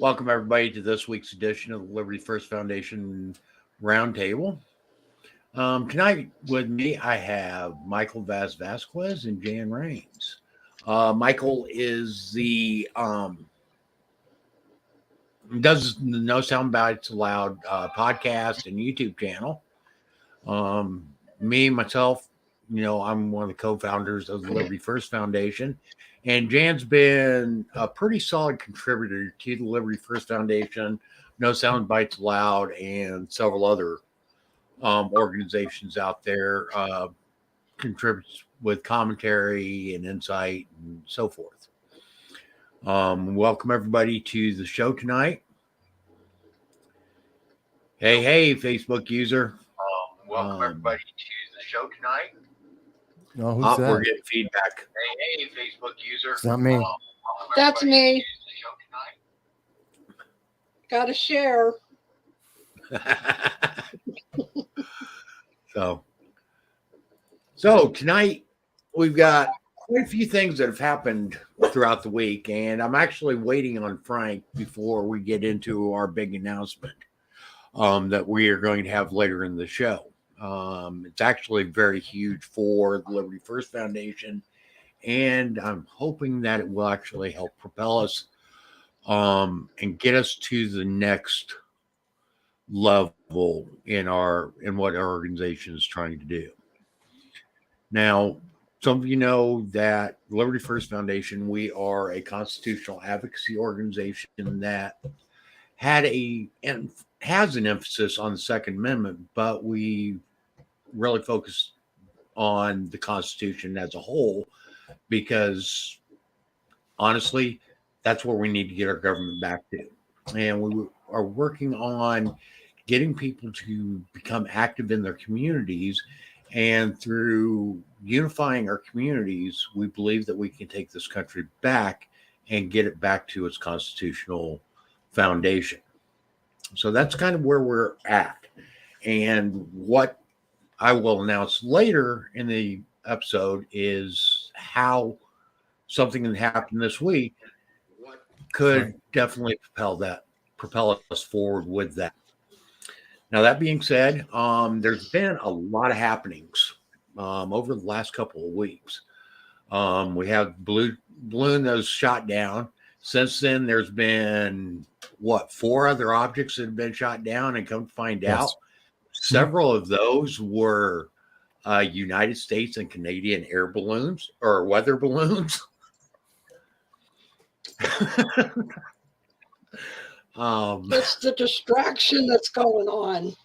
Welcome, everybody, to this week's edition of the Liberty First Foundation Roundtable. Tonight with me, I have Michael Vasquez and Jan Rains. Michael is does the No Sound Bites Allowed podcast and YouTube channel. Myself, I'm one of the co-founders of the Liberty First Foundation. And Jan's been a pretty solid contributor to the Liberty First Foundation, No Sound Bites Allowed, and several other organizations out there. Contributes with commentary and insight and so forth. Welcome everybody to the show tonight. Hey, Facebook user. Welcome everybody to the show tonight. Oh, who's that? We're getting feedback. Hey, Facebook user. It's not me. That's me. Gotta share. So tonight we've got quite a few things that have happened throughout the week, and I'm actually waiting on Frank before we get into our big announcement that we are going to have later in the show. It's actually very huge for the Liberty First Foundation, and I'm hoping that it will actually help propel us and get us to the next level in what our organization is trying to do. Now, some of you know that Liberty First Foundation, we are a constitutional advocacy organization that has an emphasis on the Second Amendment, but we really focus on the Constitution as a whole because, honestly, that's where we need to get our government back to. And we are working on getting people to become active in their communities. And through unifying our communities, we believe that we can take this country back and get it back to its constitutional foundation. So that's kind of where we're at. And what I will announce later in the episode is how something that happened this week could definitely propel us forward with that. Now, that being said, there's been a lot of happenings over the last couple of weeks. We have balloon that was shot down. Since then, there's been, 4 other objects that have been shot down, and come to find out, several of those were United States and Canadian air balloons or weather balloons. It's the distraction that's going on.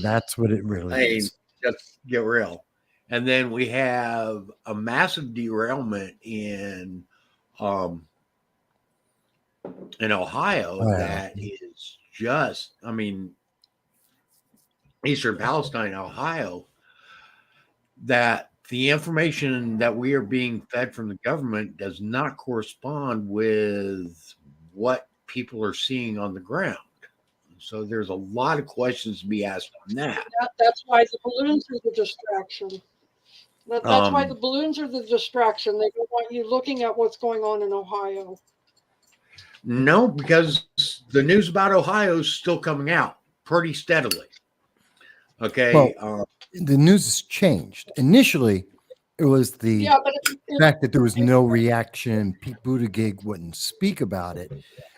That's what it really is. Just get real. And then we have a massive derailment in Ohio that is just, Eastern Palestine, Ohio, that the information that we are being fed from the government does not correspond with what people are seeing on the ground. So there's a lot of questions to be asked on that. That's why the balloons are the distraction. That's why the balloons are the distraction. They don't want you looking at what's going on in Ohio. No, because the news about Ohio is still coming out pretty steadily. Okay. Well, the news has changed. Initially, it was the fact that there was no reaction. Pete Buttigieg wouldn't speak about it.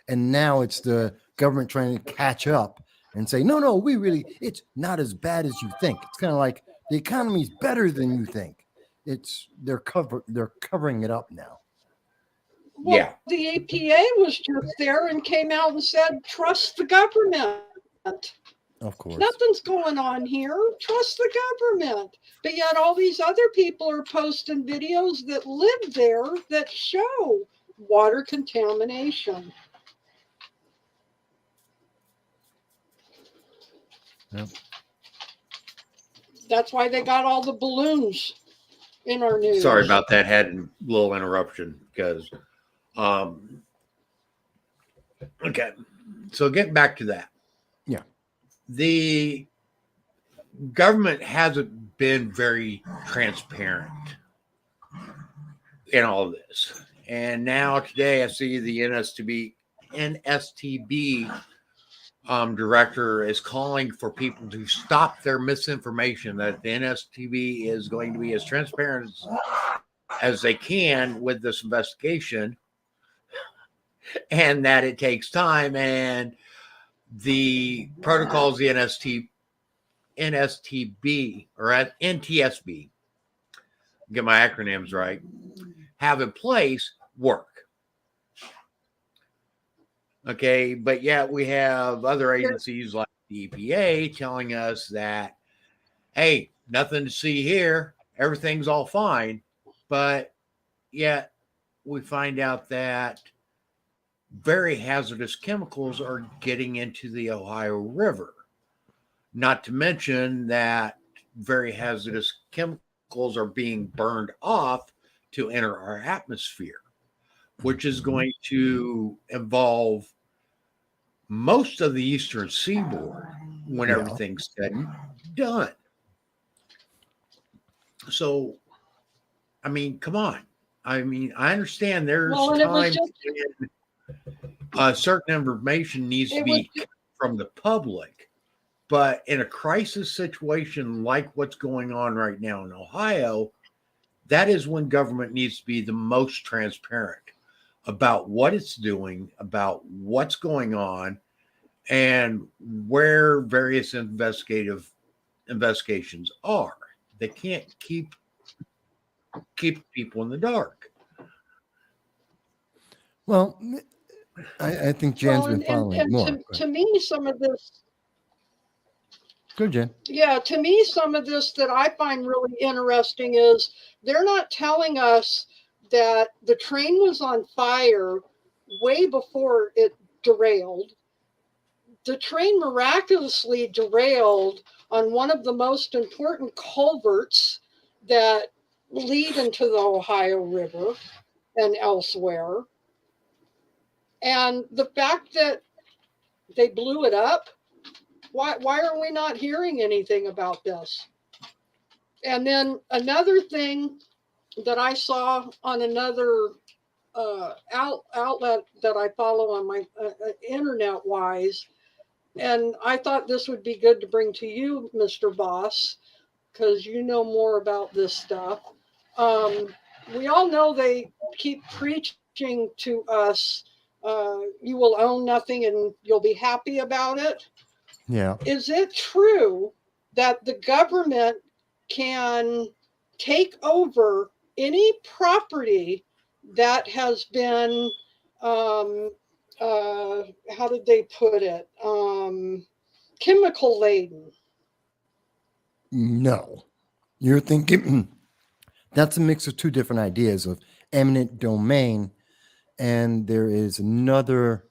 And now it's the government trying to catch up and say, no, it's not as bad as you think. It's kind of like the economy is better than you think. They're covering it up now. Well, the APA was just there and came out and said, trust the government. Of course. Nothing's going on here. Trust the government. But yet all these other people are posting videos that live there that show water contamination. Yep. That's why they got all the balloons in our news. Sorry about that. Had a little interruption because, okay. So getting back to that. Yeah. The government hasn't been very transparent in all of this. And now today I see the NSTB director is calling for people to stop their misinformation, that the NSTB is going to be as transparent as they can with this investigation, and that it takes time, and the protocols the NSTB or at NTSB, get my acronyms right, have in place work. Okay, but yet we have other agencies like the EPA telling us that, hey, nothing to see here, everything's all fine, but yet we find out that very hazardous chemicals are getting into the Ohio River. Not to mention that very hazardous chemicals are being burned off to enter our atmosphere, which is going to involve most of the eastern seaboard when everything's said and done. So, I mean, come on. I mean, I understand there's times when certain information needs to be from the public, but in a crisis situation like what's going on right now in Ohio, that is when government needs to be the most transparent about what it's doing, about what's going on, and where various investigations are. They can't keep people in the dark. Well, I think Jan's been following more. To me, some of this. Good, Jan. Yeah, to me, some of this that I find really interesting is they're not telling us that the train was on fire way before it derailed. The train miraculously derailed on one of the most important culverts that lead into the Ohio River and elsewhere. And the fact that they blew it up, why are we not hearing anything about this? And then another thing that I saw on another outlet that I follow on my internet-wise, and I thought this would be good to bring to you, Mr. Boss, because you know more about this stuff. We all know they keep preaching to us, you will own nothing and you'll be happy about it. Yeah. Is it true that the government can take over any property that has been, how did they put it? Chemical laden? No. You're thinking that's a mix of two different ideas of eminent domain, and there is another,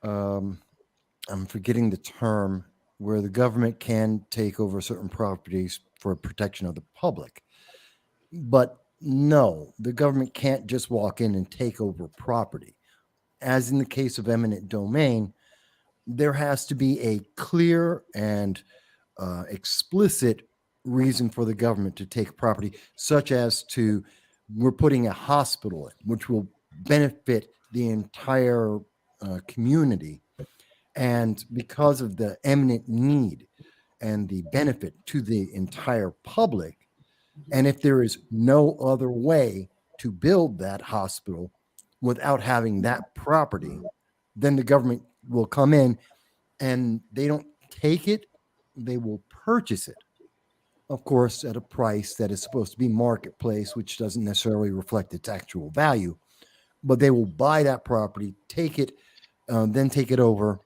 I'm forgetting the term, where the government can take over certain properties for protection of the public. But no, the government can't just walk in and take over property. As in the case of eminent domain, there has to be a clear and explicit reason for the government to take property, such as we're putting a hospital in, which will benefit the entire community. And because of the eminent need and the benefit to the entire public, and if there is no other way to build that hospital without having that property, then the government will come in and they don't take it, they will purchase it. Of course, at a price that is supposed to be marketplace, which doesn't necessarily reflect its actual value, but they will buy that property, take it, then take it over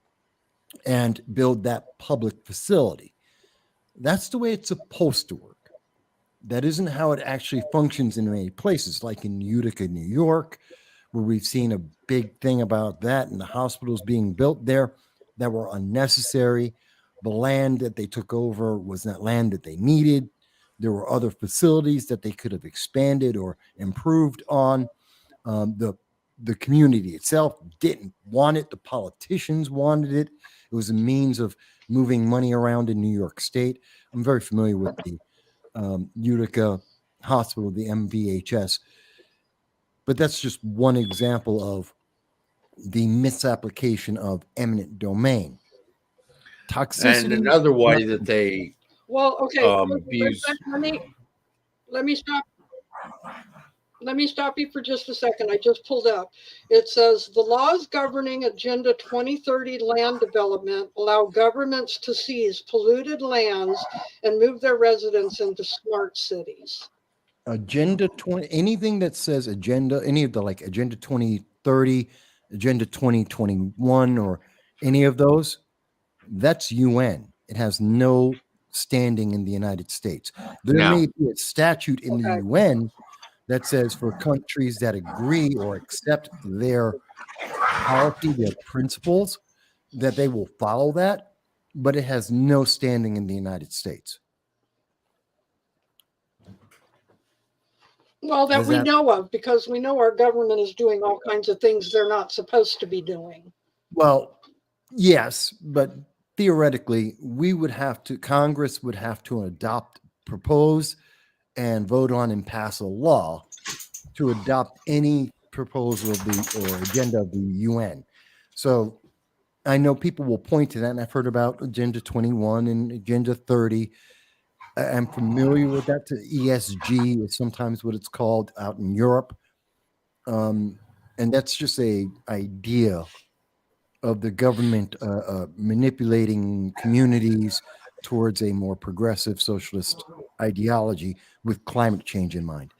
and build that public facility. That's the way it's supposed to work. That isn't how it actually functions in many places, like in Utica, New York, where we've seen a big thing about that and the hospitals being built there that were unnecessary. The land that they took over was not land that they needed. There were other facilities that they could have expanded or improved on. The community itself didn't want it. The politicians wanted it. It was a means of moving money around in New York State. I'm very familiar with the Utica Hospital, the MVHS. But that's just one example of the misapplication of eminent domain. Toxicity. And another way that they Well, okay. abuse. Let me stop. Let me stop you for just a second. I just pulled up. It says the laws governing Agenda 2030 land development allow governments to seize polluted lands and move their residents into smart cities. Agenda 20, anything that says agenda, any of the like Agenda 2030, Agenda 2021, or any of those, that's UN. It has no standing in the United States. There No. may be a statute in the Okay. UN that says for countries that agree or accept their policy, their principles, that they will follow that, but it has no standing in the United States. Well, that Does we that- know of, because we know our government is doing all kinds of things they're not supposed to be doing. Well, yes, but theoretically, Congress would have to adopt, propose, and vote on and pass a law to adopt any proposal of or agenda of the UN. So I know people will point to that, and I've heard about Agenda 21 and Agenda 30. I'm familiar with that. ESG is sometimes what it's called out in Europe. And that's just a idea of the government manipulating communities towards a more progressive socialist ideology with climate change in mind.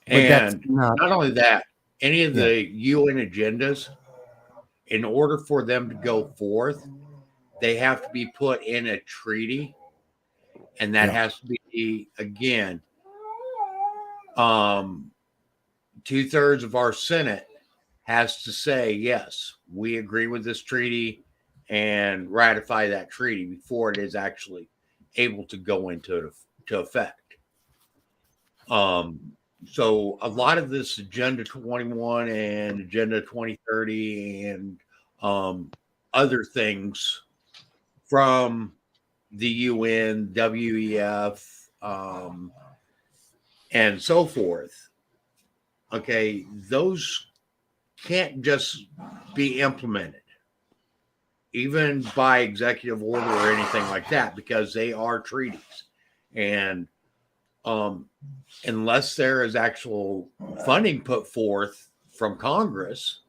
But that's And not only that, any of the UN agendas, in order for them to go forth, they have to be put in a treaty, and that has to be, again, 2/3 of our Senate has to say, yes, we agree with this treaty and ratify that treaty before it is actually able to go into effect. So a lot of this Agenda 21 and Agenda 2030 and other things from the UN, WEF, and so forth, okay, those can't just be implemented, even by executive order or anything like that, because they are treaties. And unless there is actual funding put forth from Congress,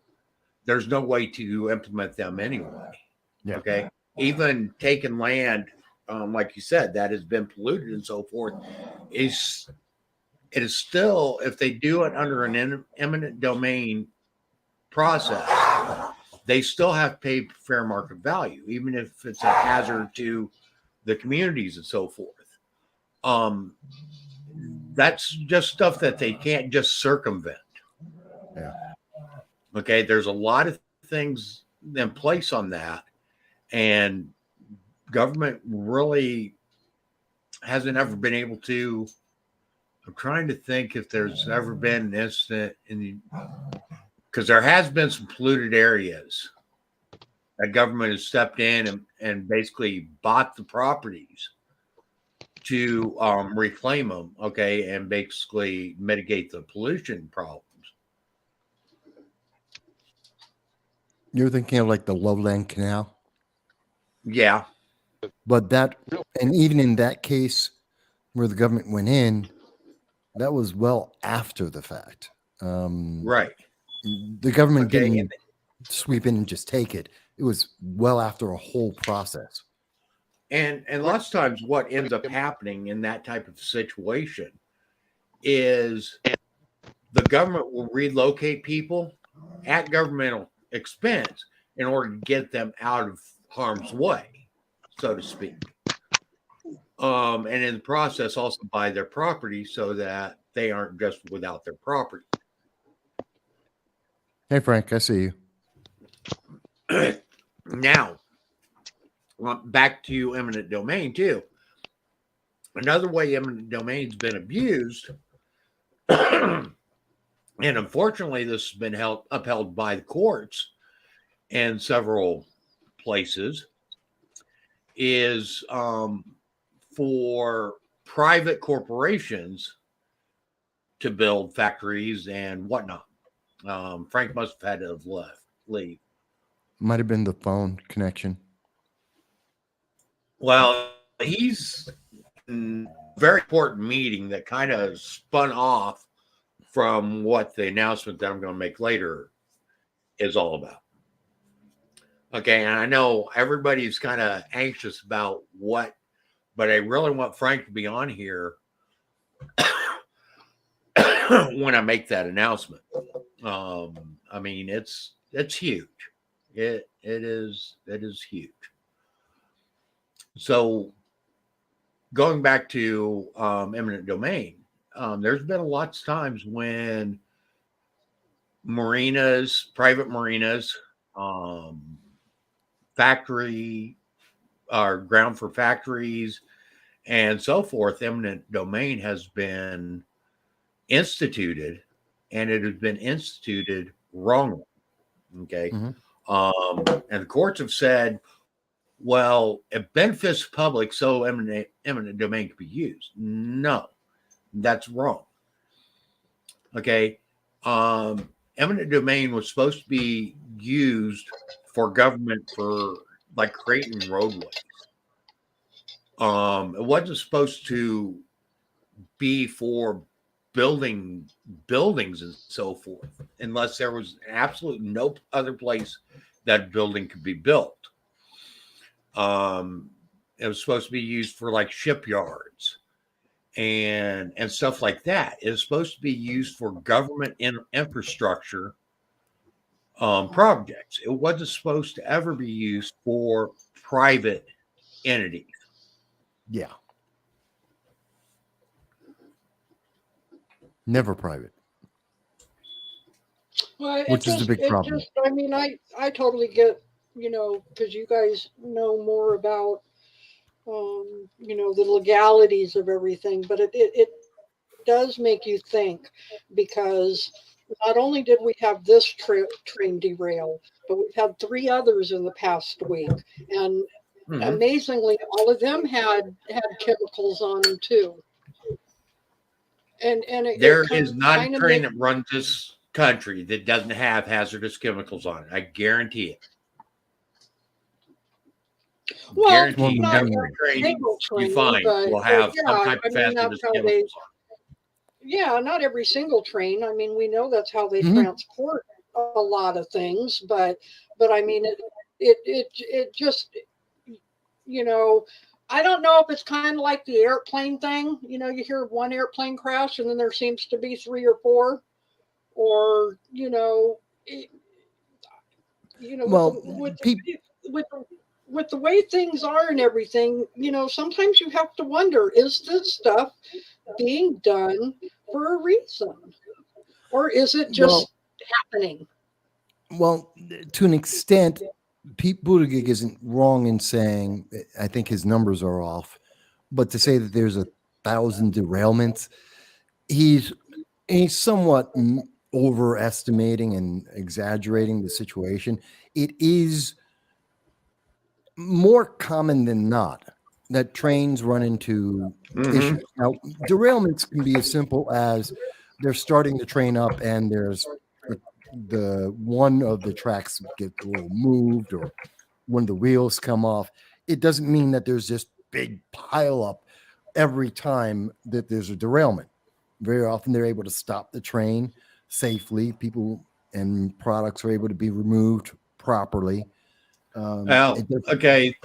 there's no way to implement them anyway. Yeah. Okay. Even taking land, like you said, that has been polluted and so forth, it is still, if they do it under an eminent domain process, they still have to pay fair market value, even if it's a hazard to the communities and so forth. That's just stuff that they can't just circumvent. Yeah. Okay, there's a lot of things in place on that, and government really hasn't ever been able to. I'm trying to think if there's ever been an incident because there has been some polluted areas that government has stepped in and basically bought the properties to reclaim them, okay, and basically mitigate the pollution problems. You're thinking of like the Lowland Canal? Yeah. But and even in that case where the government went in, that was well after the fact. Right. The government didn't sweep in and just take it. It was well after a whole process. And lots of times what ends up happening in that type of situation is the government will relocate people at governmental expense in order to get them out of harm's way, so to speak. And in the process also buy their property so that they aren't just without their property. Hey, Frank, I see you. Now, back to eminent domain too. Another way eminent domain's been abused, and unfortunately this has been upheld by the courts in several places, is for private corporations to build factories and whatnot. Frank must have had to have left. leave. Might have been the phone connection. Well, he's in a very important meeting that kind of spun off from what the announcement that I'm going to make later is all about. Okay, and I know everybody's kind of anxious about what, but I really want Frank to be on here when I make that announcement. I mean, it's huge. It is huge. So going back to eminent domain, there's been lots of times when marinas, private marinas, factory or ground for factories and so forth, eminent domain has been instituted, and it has been instituted wrongly. Okay. And the courts have said, well, it benefits the public, so eminent domain can be used. No, that's wrong. Okay. Eminent domain was supposed to be used for government for like creating roadways. It wasn't supposed to be for building buildings and so forth, unless there was absolute no other place that building could be built. It was supposed to be used for like shipyards and stuff like that. It was supposed to be used for government infrastructure projects. It wasn't supposed to ever be used for private entities. Yeah. Never private. Well, Which is the big problem. I mean, I totally get, because you guys know more about, the legalities of everything, but it does make you think, because not only did we have this train derail, but we've had 3 others in the past week, and amazingly, all of them had chemicals on them too. And there is not a train that runs this country that doesn't have hazardous chemicals on it. I guarantee it. Well, guarantee not every train you find will have some type of hazardous chemicals on it. Yeah, not every single train. I mean, we know that's how they transport a lot of things, but I mean, it just, I don't know if it's kind of like the airplane thing. You hear of one airplane crash and then there seems to be 3 or 4, or with the way things are and everything, sometimes you have to wonder, is this stuff being done for a reason, or is it just happening? Well, to an extent, Pete Buttigieg isn't wrong in saying, I think his numbers are off, but to say that there's 1,000 derailments, he's somewhat overestimating and exaggerating the situation. It is more common than not that trains run into issues. Now, derailments can be as simple as they're starting the train up and there's the one of the tracks gets a little moved or one of the wheels come off. It doesn't mean that there's this big pile up every time that there's a derailment. Very often they're able to stop the train safely. People and products are able to be removed properly. Okay.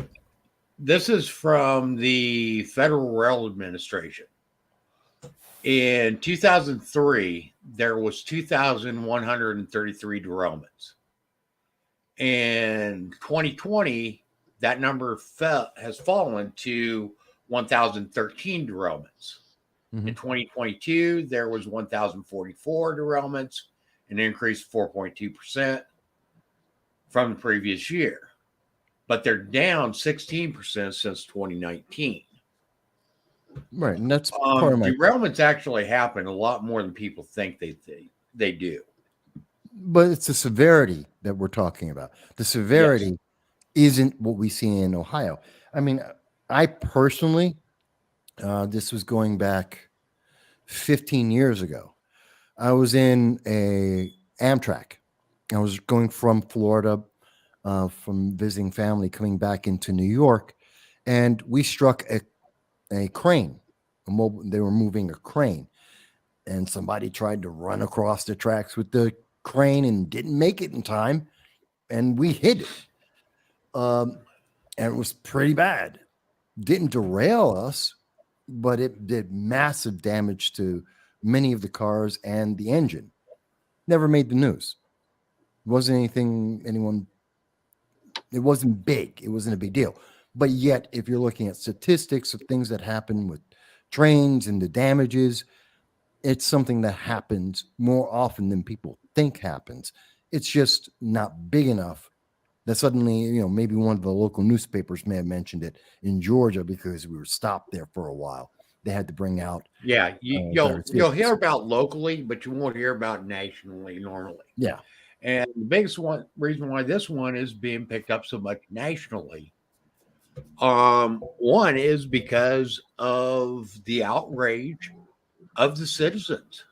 This is from the Federal Rail Administration. In 2003, there was 2,133 derailments. In 2020, that number has fallen to 1,013 derailments. In 2022, there was 1,044 derailments, an increase of 4.2% from the previous year. But they're down 16% since 2019. Right, and that's part of my derailments actually happen a lot more than people think they do. But it's the severity that we're talking about. The severity isn't what we see in Ohio. I mean, I personally, this was going back 15 years ago. I was in a Amtrak, I was going from Florida, from visiting family, coming back into New York, and we struck a crane. They were moving a crane, and somebody tried to run across the tracks with the crane and didn't make it in time, and we hit it. And it was pretty bad. Didn't derail us, but it did massive damage to many of the cars and the engine. Never made the news. It wasn't anything anyone, it wasn't big. It wasn't a big deal. But yet, if you're looking at statistics of things that happen with trains and the damages, it's something that happens more often than people think happens. It's just not big enough that suddenly, maybe one of the local newspapers may have mentioned it in Georgia because we were stopped there for a while. They had to bring out. Yeah, you'll hear about locally, but you won't hear about nationally normally. Yeah. And the biggest reason why this one is being picked up so much nationally, one is because of the outrage of the citizens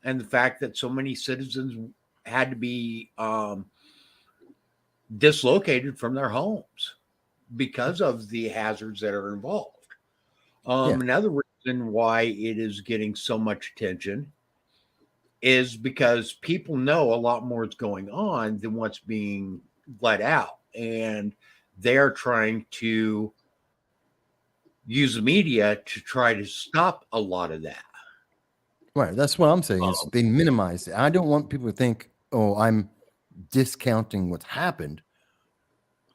and the fact that so many citizens had to be dislocated from their homes because of the hazards that are involved. Another reason why it is getting so much attention is because people know a lot more is going on than what's being let out, and they're trying to use the media to try to stop a lot of that. Right. That's what I'm saying is they minimize it. I don't want people to think, oh, I'm discounting what's happened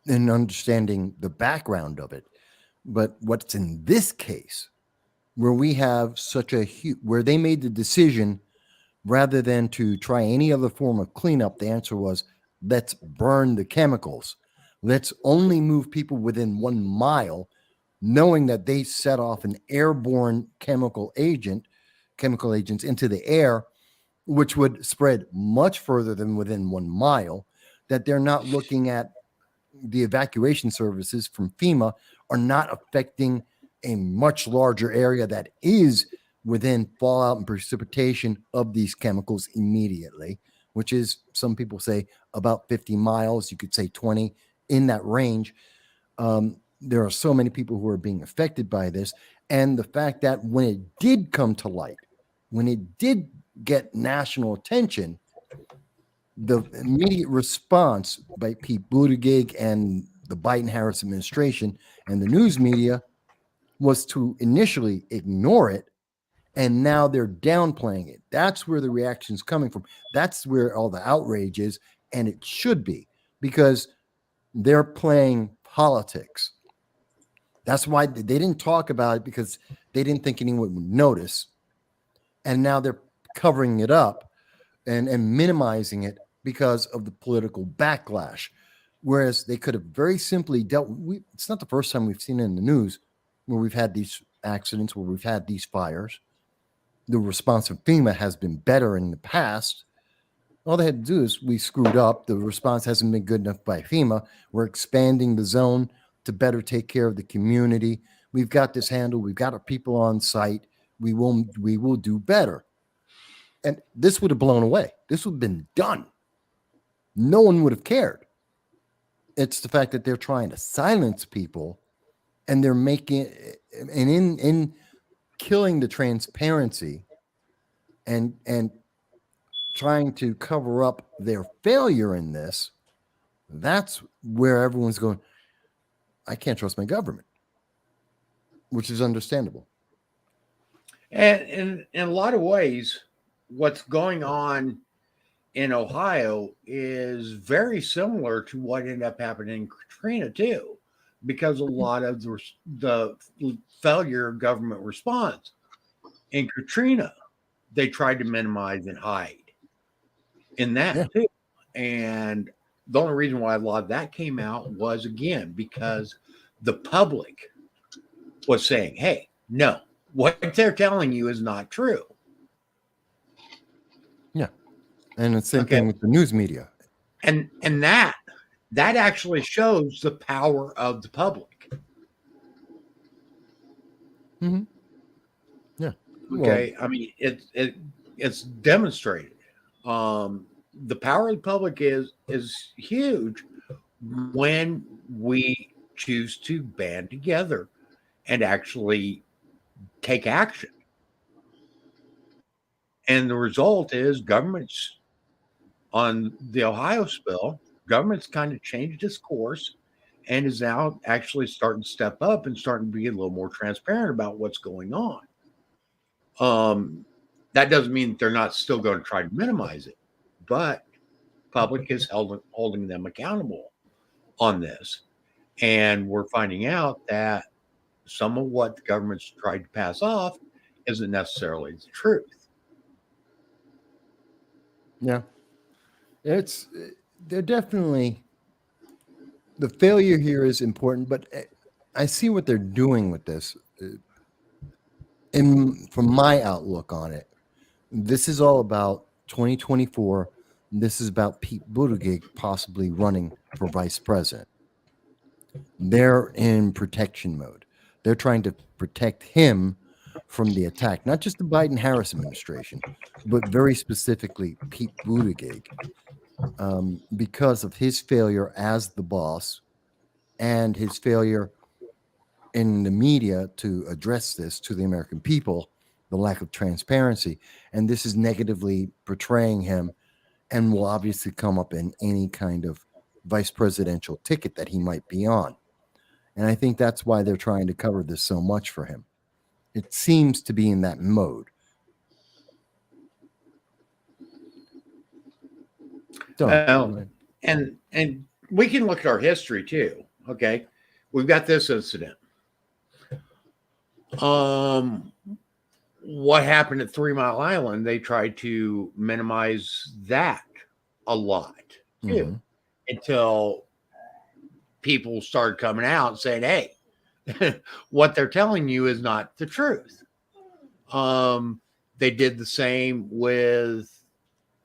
and understanding the background of it. But what's in this case, where we have such a huge, where they made the decision rather than to try any other form of cleanup, the answer was, let's burn the chemicals. Let's only move people within 1 mile, knowing that they set off an airborne chemical agents into the air, which would spread much further than within 1 mile, that they're not looking at the evacuation services from FEMA are not affecting a much larger area that is within fallout and precipitation of these chemicals immediately, which is, some people say, about 50 miles. You could say 20, in that range. There are so many people who are being affected by this. And the fact that when it did come to light, when it did get national attention, the immediate response by Pete Buttigieg and the Biden-Harris administration and the news media was to initially ignore it, and now they're downplaying it. That's where the reaction is coming from. That's where all the outrage is, and it should be, because they're playing politics. That's why they didn't talk about it, because they didn't think anyone would notice, and now they're covering it up and minimizing it because of the political backlash. Whereas they could have very simply it's not the first time we've seen it in the news where we've had these accidents, where we've had these fires. The response of FEMA has been better in the past. All they had to do is, we screwed up. The response hasn't been good enough by FEMA. We're expanding the zone to better take care of the community. We've got this handled. We've got our people on site. We will do better. And this would have blown away. This would have been done. No one would have cared. It's the fact that they're trying to silence people, and they're making, and in killing the transparency and trying to cover up their failure in this, that's where everyone's going, I can't trust my government, which is understandable. And in a lot of ways, what's going on in Ohio is very similar to what ended up happening in Katrina too, because a lot of the failure of government response in Katrina, they tried to minimize and hide in that too. And the only reason why a lot of that came out was, again, because the public was saying, hey, no, what they're telling you is not true. Yeah. And the same thing with the news media. And that actually shows the power of the public. Mm-hmm. Yeah. Okay. Well, I mean, it's demonstrated. the power of the public is huge when we choose to band together and actually take action. And the result is governments on the Ohio spill, government's kind of changed its course and is now actually starting to step up and starting to be a little more transparent about what's going on. That doesn't mean they're not still going to try to minimize it, but public is holding them accountable on this. And we're finding out that some of what the government's tried to pass off isn't necessarily the truth. Yeah. They're definitely, the failure here is important, but I see what they're doing with this. From my outlook on it, this is all about 2024. This is about Pete Buttigieg possibly running for vice president. They're in protection mode. They're trying to protect him from the attack, not just the Biden-Harris administration, but very specifically Pete Buttigieg, because of his failure as the boss and his failure in the media to address this to the American people, the lack of transparency. And this is negatively portraying him and will obviously come up in any kind of vice presidential ticket that he might be on. And I think that's why they're trying to cover this so much for him. It seems to be in that mode. And we can look at our history too. Okay, we've got this incident. What happened at 3 Mile Island? They tried to minimize that a lot too, until people started coming out and saying, "Hey, what they're telling you is not the truth." They did the same with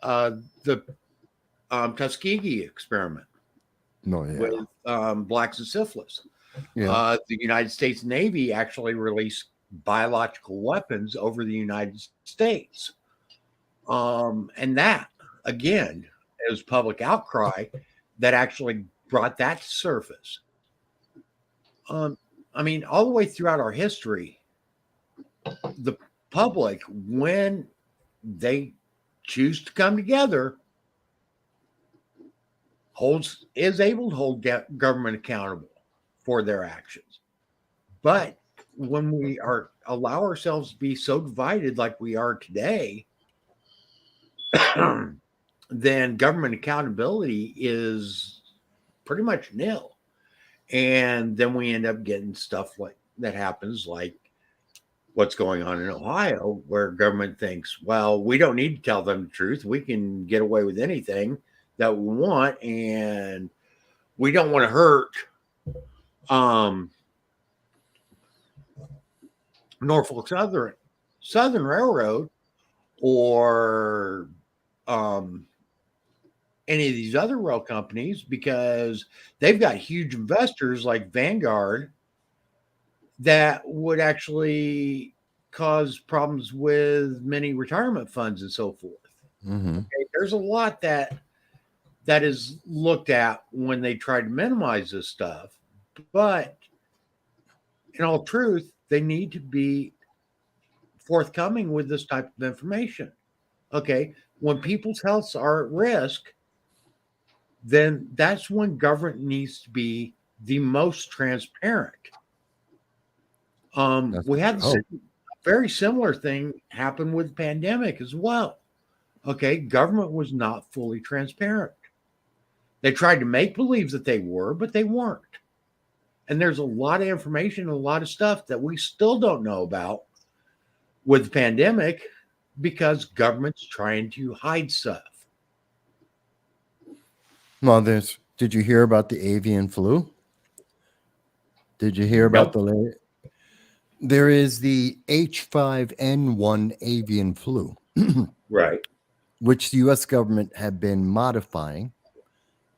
the Tuskegee experiment with blacks and syphilis. The United States Navy actually released biological weapons over the United States. And that, again, is public outcry that actually brought that to surface. I mean, all the way throughout our history, the public, when they choose to come together, is able to hold government accountable for their actions. But when we allow ourselves to be so divided like we are today, then government accountability is pretty much nil. And then we end up getting stuff like that happens, like what's going on in Ohio, where government thinks, well, we don't need to tell them the truth. We can get away with anything that we want, and we don't want to hurt Norfolk Southern Railroad or any of these other rail companies, because they've got huge investors like Vanguard that would actually cause problems with many retirement funds and so forth. Okay, there's a lot that is looked at when they try to minimize this stuff, but in all truth, they need to be forthcoming with this type of information. Okay, when people's healths are at risk, then that's when government needs to be the most transparent. We had a very similar thing happen with the pandemic as well. Okay, government was not fully transparent. They tried to make believe that they were, but they weren't. And there's a lot of information and a lot of stuff that we still don't know about with the pandemic because government's trying to hide stuff. Well, did you hear about the avian flu? Did you hear about there is the H5N1 avian flu, right? Which the U.S. government had been modifying.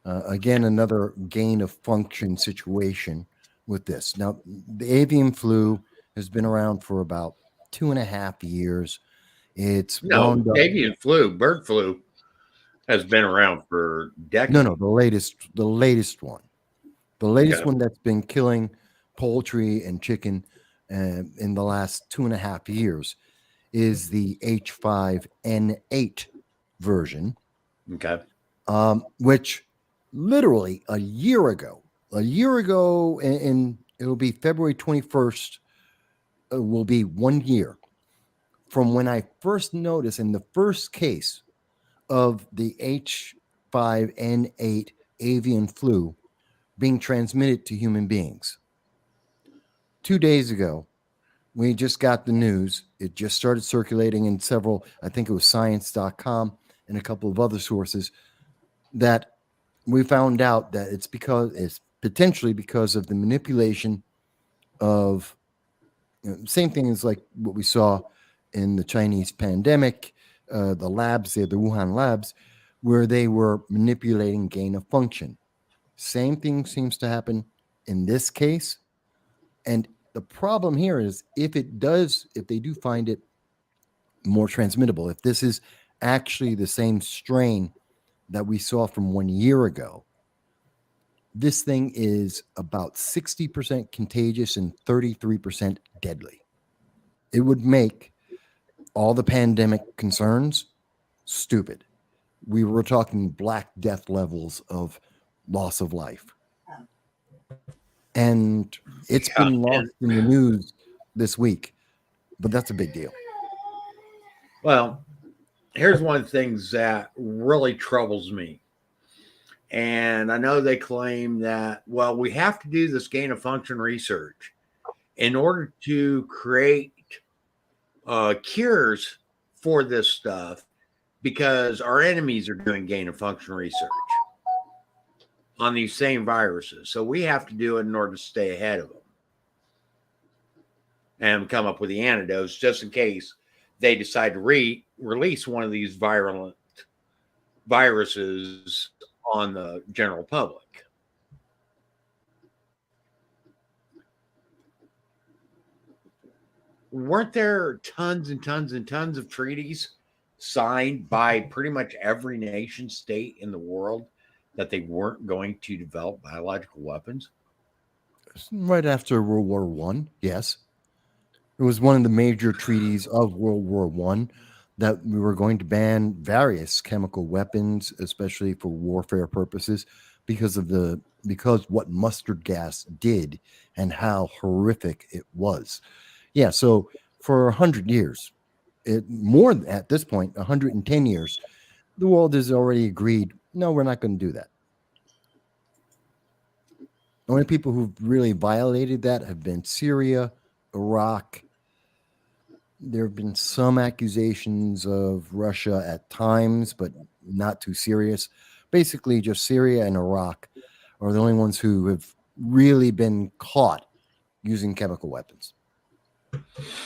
Again, another gain of function situation with this. Now, the avian flu has been around for about 2.5 years. It's avian flu, bird flu. Has been around for decades. No, the latest one. The latest one that's been killing poultry and chicken in the last 2.5 years is the H5N8 version. Okay. Which literally a year ago, and it'll be February 21st, will be 1 year from when I first noticed in the first case of the H5N8 avian flu being transmitted to human beings. 2 days ago, we just got the news. It just started circulating in several, I think it was science.com and a couple of other sources, that we found out that it's potentially because of the manipulation of same thing as like what we saw in the Chinese pandemic, the labs there, the Wuhan labs, where they were manipulating gain of function. Same thing seems to happen in this case. And the problem here is if they do find it more transmittable, if this is actually the same strain that we saw from 1 year ago, this thing is about 60% contagious and 33% deadly. It would make all the pandemic concerns stupid. We were talking Black Death levels of loss of life. And it's been lost in the news this week, but that's a big deal. Well, here's one of the things that really troubles me. And I know they claim that, well, we have to do this gain of function research in order to create cures for this stuff because our enemies are doing gain of function research on these same viruses. So we have to do it in order to stay ahead of them and come up with the antidotes just in case they decide to release one of these virulent viruses on the general public. Weren't there tons and tons and tons of treaties signed by pretty much every nation state in the world that they weren't going to develop biological weapons? Right after World War One, yes. It was one of the major treaties of World War One that we were going to ban various chemical weapons, especially for warfare purposes, because what mustard gas did and how horrific it was. Yeah, so for 100 years, more at this point, 110 years, the world has already agreed, no, we're not going to do that. The only people who've really violated that have been Syria, Iraq. There have been some accusations of Russia at times, but not too serious. Basically, just Syria and Iraq are the only ones who have really been caught using chemical weapons.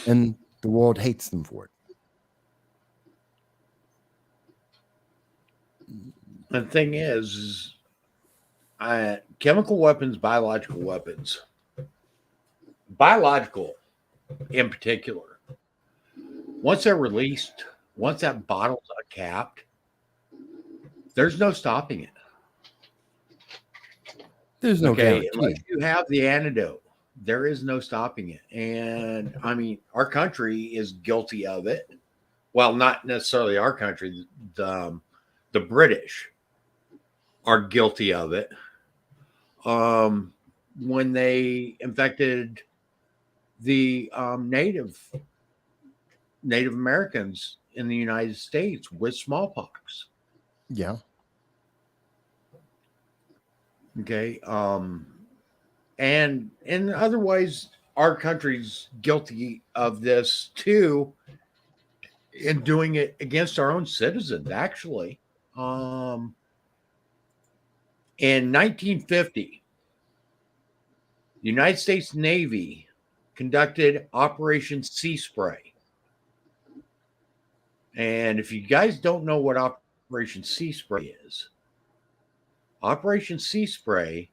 And the world hates them for it. The thing is chemical weapons, biological in particular, once they're released, once that bottle's uncapped, there's no stopping it. There's no guarantee. Unless you have the antidote, there is no stopping it. And I mean, our country is guilty of it. Well, not necessarily our country. The British are guilty of it. When they infected the Native Americans in the United States with smallpox. Yeah. Okay. And otherwise, our country's guilty of this too, in doing it against our own citizens. Actually, in 1950, the United States Navy conducted Operation Sea Spray. And if you guys don't know what Operation Sea Spray is, Operation Sea Spray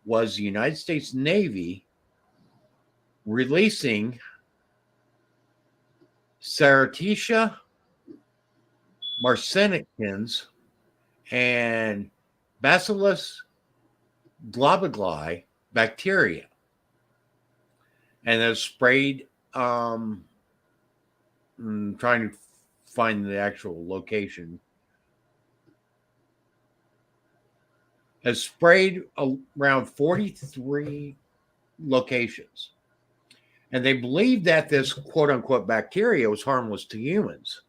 was the United States Navy releasing Ceratizia marcinicans and Bacillus globuli bacteria, and then sprayed. I'm trying to find the actual location. Has sprayed around 43 locations. And they believed that this quote unquote bacteria was harmless to humans.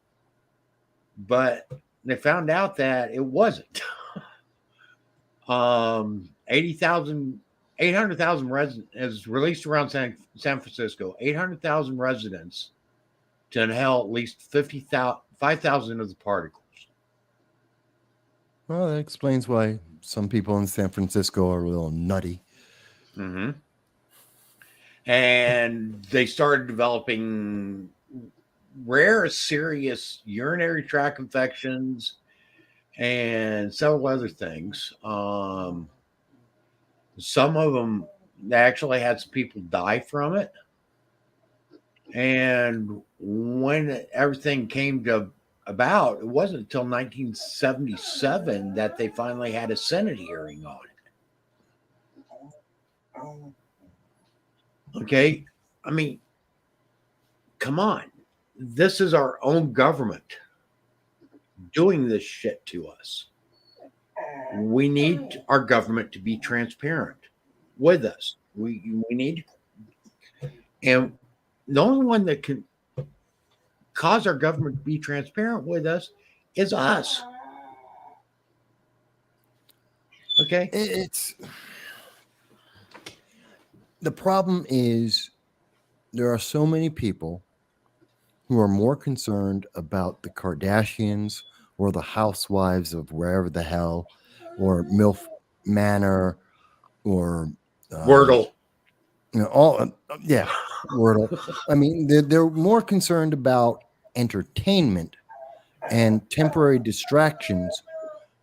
But they found out that it wasn't. 800,000 residents is released around San Francisco, 800,000 residents to inhale at least 5,000 of the particles. Well, that explains why some people in San Francisco are a little nutty. Mm-hmm. And they started developing rare, serious urinary tract infections and several other things. Some of them, they actually had some people die from it. And when everything came to about, it wasn't until 1977 that they finally had a Senate hearing on it. Okay. I mean, come on. This is our own government doing this shit to us. We need our government to be transparent with us. We need, and the only one that can cause our government to be transparent with us is us. Okay. It's the problem is there are so many people who are more concerned about the Kardashians or the housewives of wherever the hell, or MILF Manor, or Wordle. You know, all yeah, Wordle. I mean, they're more concerned about entertainment and temporary distractions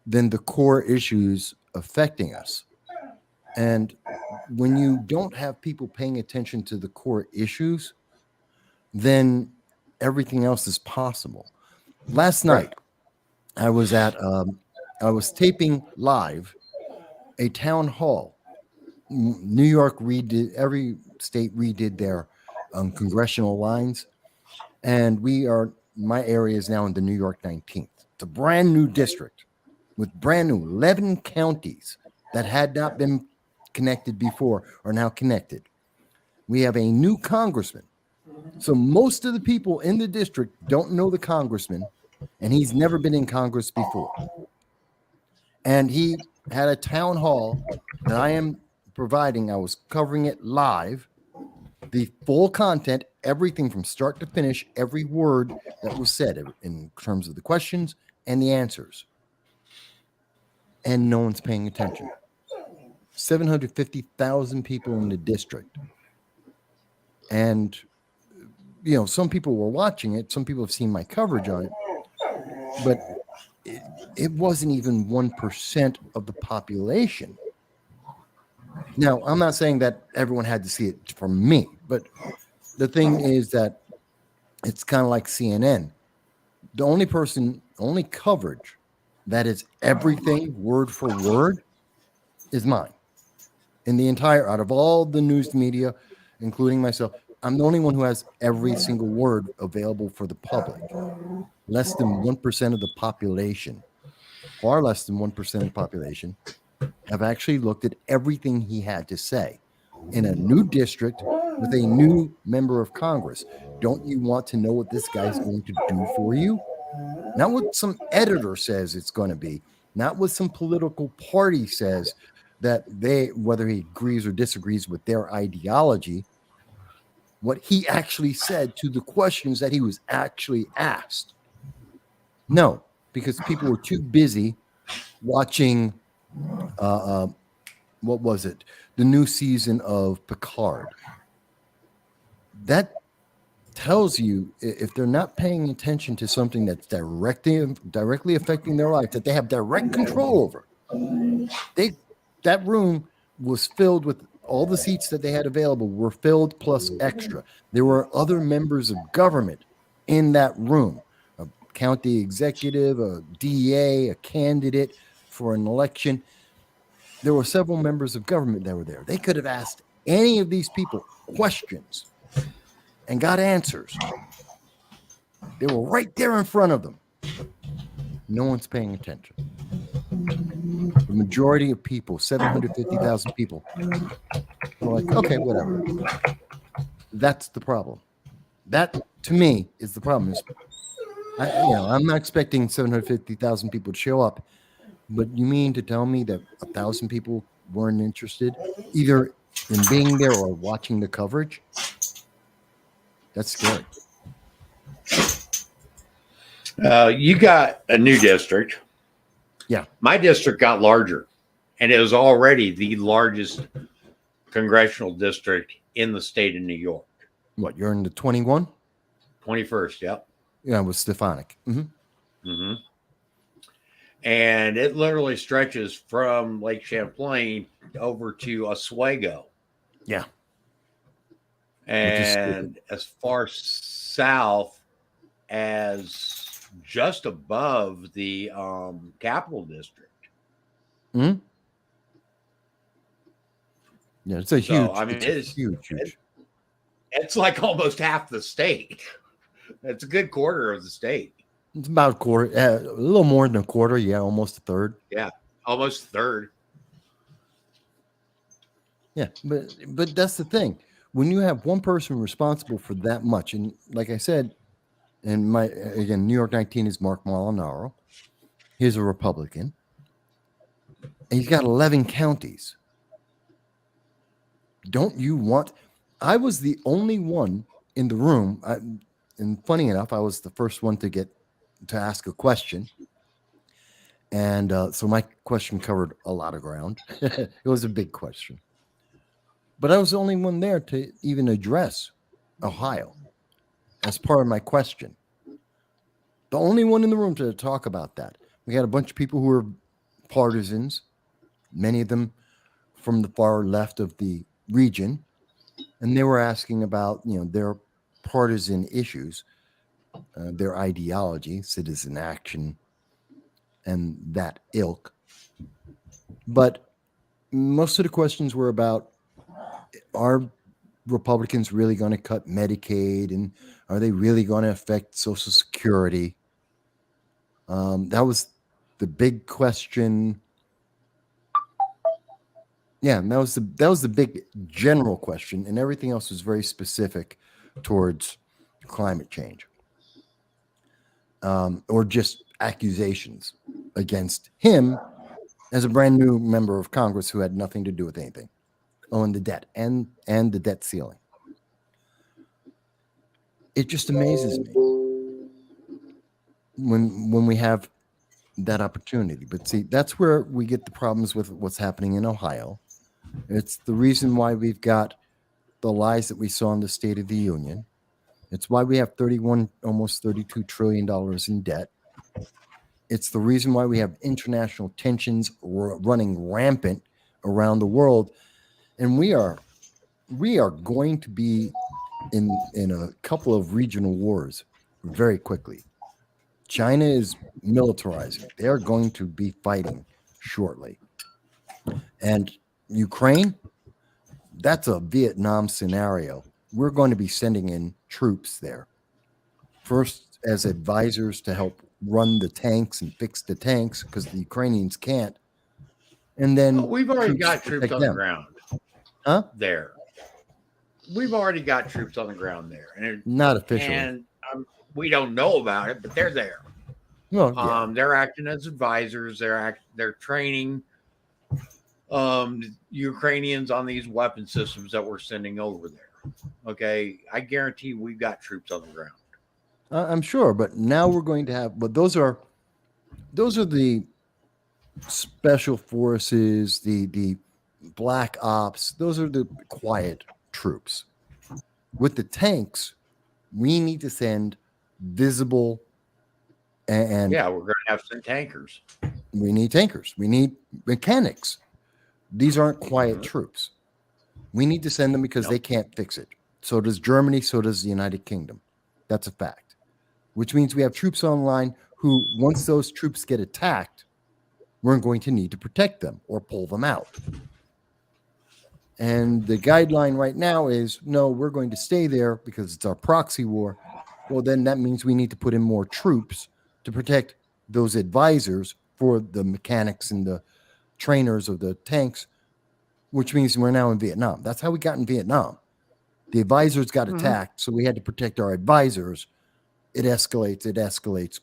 than the core issues affecting us. And when you don't have people paying attention to the core issues, then everything else is possible. Last night, I was taping live a town hall. New York redid, every state redid their congressional lines. And my area is now in the New York 19th. It's a brand new district with brand new 11 counties that had not been connected before are now connected. We have a new congressman. So most of the people in the district don't know the congressman, and he's never been in Congress before. And he had a town hall that I am providing. I was covering it live, the full content, everything from start to finish, every word that was said in terms of the questions and the answers. And no one's paying attention. 750,000 people in the district. And, you know, some people were watching it. Some people have seen my coverage on it. But it wasn't even 1% of the population. Now, I'm not saying that everyone had to see it from me, but the thing is that it's kind of like CNN. The only coverage that is everything word for word is mine. In the entire, out of all the news media, including myself, I'm the only one who has every single word available for the public. Less than 1% of the population, far less than 1% of the population, have actually looked at everything he had to say in a new district with a new member of Congress. Don't you want to know what this guy's going to do for you? Not what some editor says it's going to be, not what some political party says that whether he agrees or disagrees with their ideology, what he actually said to the questions that he was actually asked. No, because people were too busy watching, what was it? The new season of Picard. That tells you if they're not paying attention to something that's directly affecting their life, that they have direct control over. That room was filled with all the seats that they had available were filled plus extra. There were other members of government in that room, a county executive, a DA, a candidate, for an election. There were several members of government that were there. They could have asked any of these people questions and got answers. They were right there in front of them. No one's paying attention. The majority of people, 750,000 people, were like, okay, whatever. That's the problem. That, to me, is the problem. I'm not expecting 750,000 people to show up, but you mean to tell me that 1,000 people weren't interested either in being there or watching the coverage? That's scary. You got a new district. Yeah. My district got larger, and it was already the largest congressional district in the state of New York. What, you're in the 21? 21st, yep. Yeah, with Stefanik. Mm-hmm. Mm-hmm. And it literally stretches from Lake Champlain over to Oswego. Yeah. And as far south as just above the Capital District. Hmm. Yeah, it's a huge. So, I mean, it's huge. It's like almost half the state. It's a good quarter of the state. It's about a quarter, a little more than a quarter. Yeah, almost a third. Yeah, almost a third. Yeah, but that's the thing. When you have one person responsible for that much, and like I said, and New York 19 is Mark Molinaro. He's a Republican. And he's got 11 counties. Don't you want? I was the only one in the room. And funny enough, I was the first one to ask a question. And so my question covered a lot of ground. It was a big question. But I was the only one there to even address Ohio as part of my question. The only one in the room to talk about that. We had a bunch of people who were partisans, many of them from the far left of the region, and they were asking about, their partisan issues, their ideology, citizen action, and that ilk. But most of the questions were about, are Republicans really going to cut Medicaid, and are they really going to affect Social Security? That was the big question. Yeah, that was the big general question, and everything else was very specific towards climate change, or just accusations against him as a brand new member of Congress who had nothing to do with anything. Oh, and the debt and the debt ceiling. It just amazes me when we have that opportunity. But see, that's where we get the problems with what's happening in Ohio. It's the reason why we've got the lies that we saw in the State of the Union. It's why we have almost $32 trillion in debt. It's the reason why we have international tensions running rampant around the world. And we are going to be in a couple of regional wars very quickly. China is militarizing. They're going to be fighting shortly. And Ukraine, that's a Vietnam scenario. We're going to be sending in troops there. First, as advisors to help run the tanks and fix the tanks because the Ukrainians can't. And then we've already got troops on the ground. Huh? There. We've already got troops on the ground there. And not officially. And we don't know about it, but they're there. Well, yeah. They're acting as advisors. They're training Ukrainians on these weapon systems that we're sending over there. Okay, I guarantee we've got troops on the ground. I'm sure, but now we're going to have. But those are the special forces, the black ops. Those are the quiet troops. With the tanks, we need to send visible and yeah, we're going to have some tankers. We need tankers. We need mechanics. These aren't quiet troops. We need to send them because they can't fix it. So does Germany. So does the United Kingdom. That's a fact. Which means we have troops online who, once those troops get attacked, we're going to need to protect them or pull them out. And the guideline right now is, no, we're going to stay there because it's our proxy war. Well, then that means we need to put in more troops to protect those advisors for the mechanics and the trainers of the tanks, which means we're now in Vietnam. That's how we got in Vietnam. The advisors got attacked, so we had to protect our advisors. It escalates,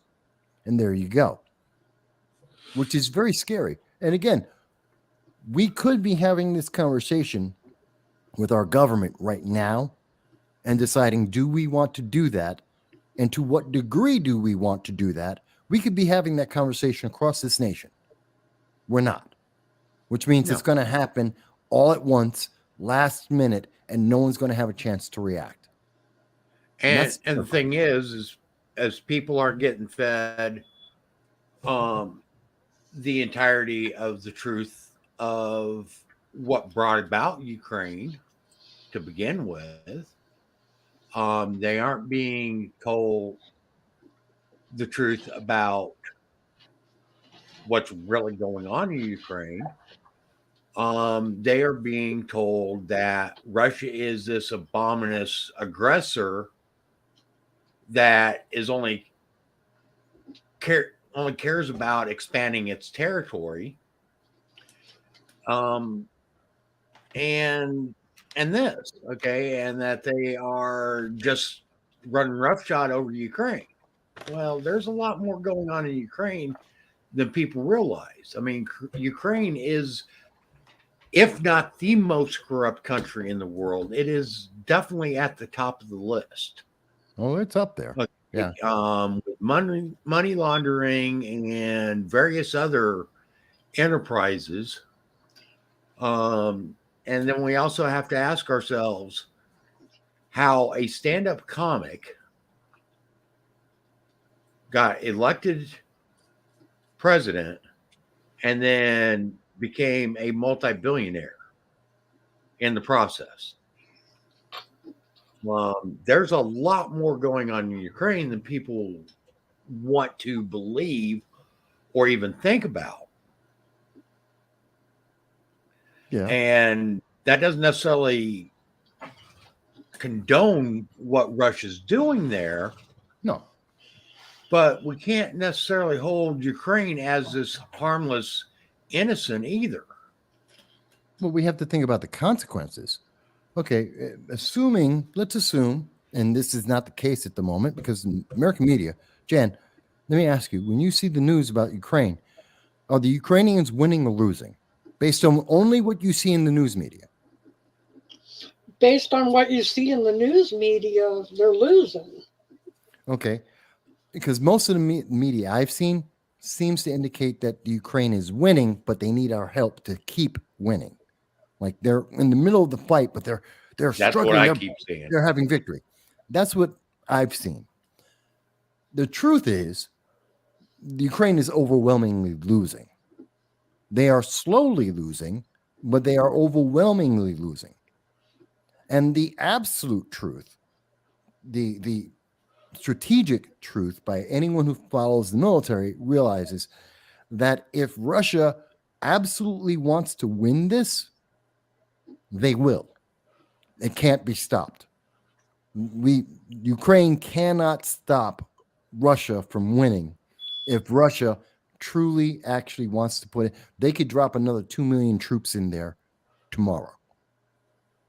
and there you go, which is very scary. And again, we could be having this conversation with our government right now and deciding, do we want to do that? And to what degree do we want to do that? We could be having that conversation across this nation. We're not, which means it's going to happen all at once, last minute, and no one's going to have a chance to react. And the thing is as people are getting fed the entirety of the truth of what brought about Ukraine to begin with, they aren't being told the truth about what's really going on in Ukraine. They are being told that Russia is this abominous aggressor that is only cares about expanding its territory, and this, okay, and that they are just running roughshod over Ukraine. Well, there's a lot more going on in Ukraine than people realize. I mean, Ukraine is, if not the most corrupt country in the world, it is definitely at the top of the list. Oh, it's up there. Look, yeah. With money laundering and various other enterprises. And then we also have to ask ourselves how a stand-up comic got elected president and then became a multi-billionaire in the process. There's a lot more going on in Ukraine than people want to believe or even think about. Yeah. And that doesn't necessarily condone what Russia's doing there. No. But we can't necessarily hold Ukraine as this harmless innocent either. Well, we have to think about the consequences. Okay, let's assume, and this is not the case at the moment because American media, Jan, let me ask you, when you see the news about Ukraine, are the Ukrainians winning or losing based on only what you see in the news media? Based on what you see in the news media, they're losing. Okay, because most of the media I've seen seems to indicate that Ukraine is winning, but they need our help to keep winning. Like they're in the middle of the fight, but they're That's struggling. what I keep saying. They're having victory. That's what I've seen. The truth is, the Ukraine is overwhelmingly losing. They are slowly losing, but they are overwhelmingly losing. And the absolute truth, the strategic truth by anyone who follows the military realizes that if Russia absolutely wants to win this, they will. It can't be stopped. Ukraine cannot stop Russia from winning. If Russia truly actually wants to put it, they could drop another 2 million troops in there tomorrow.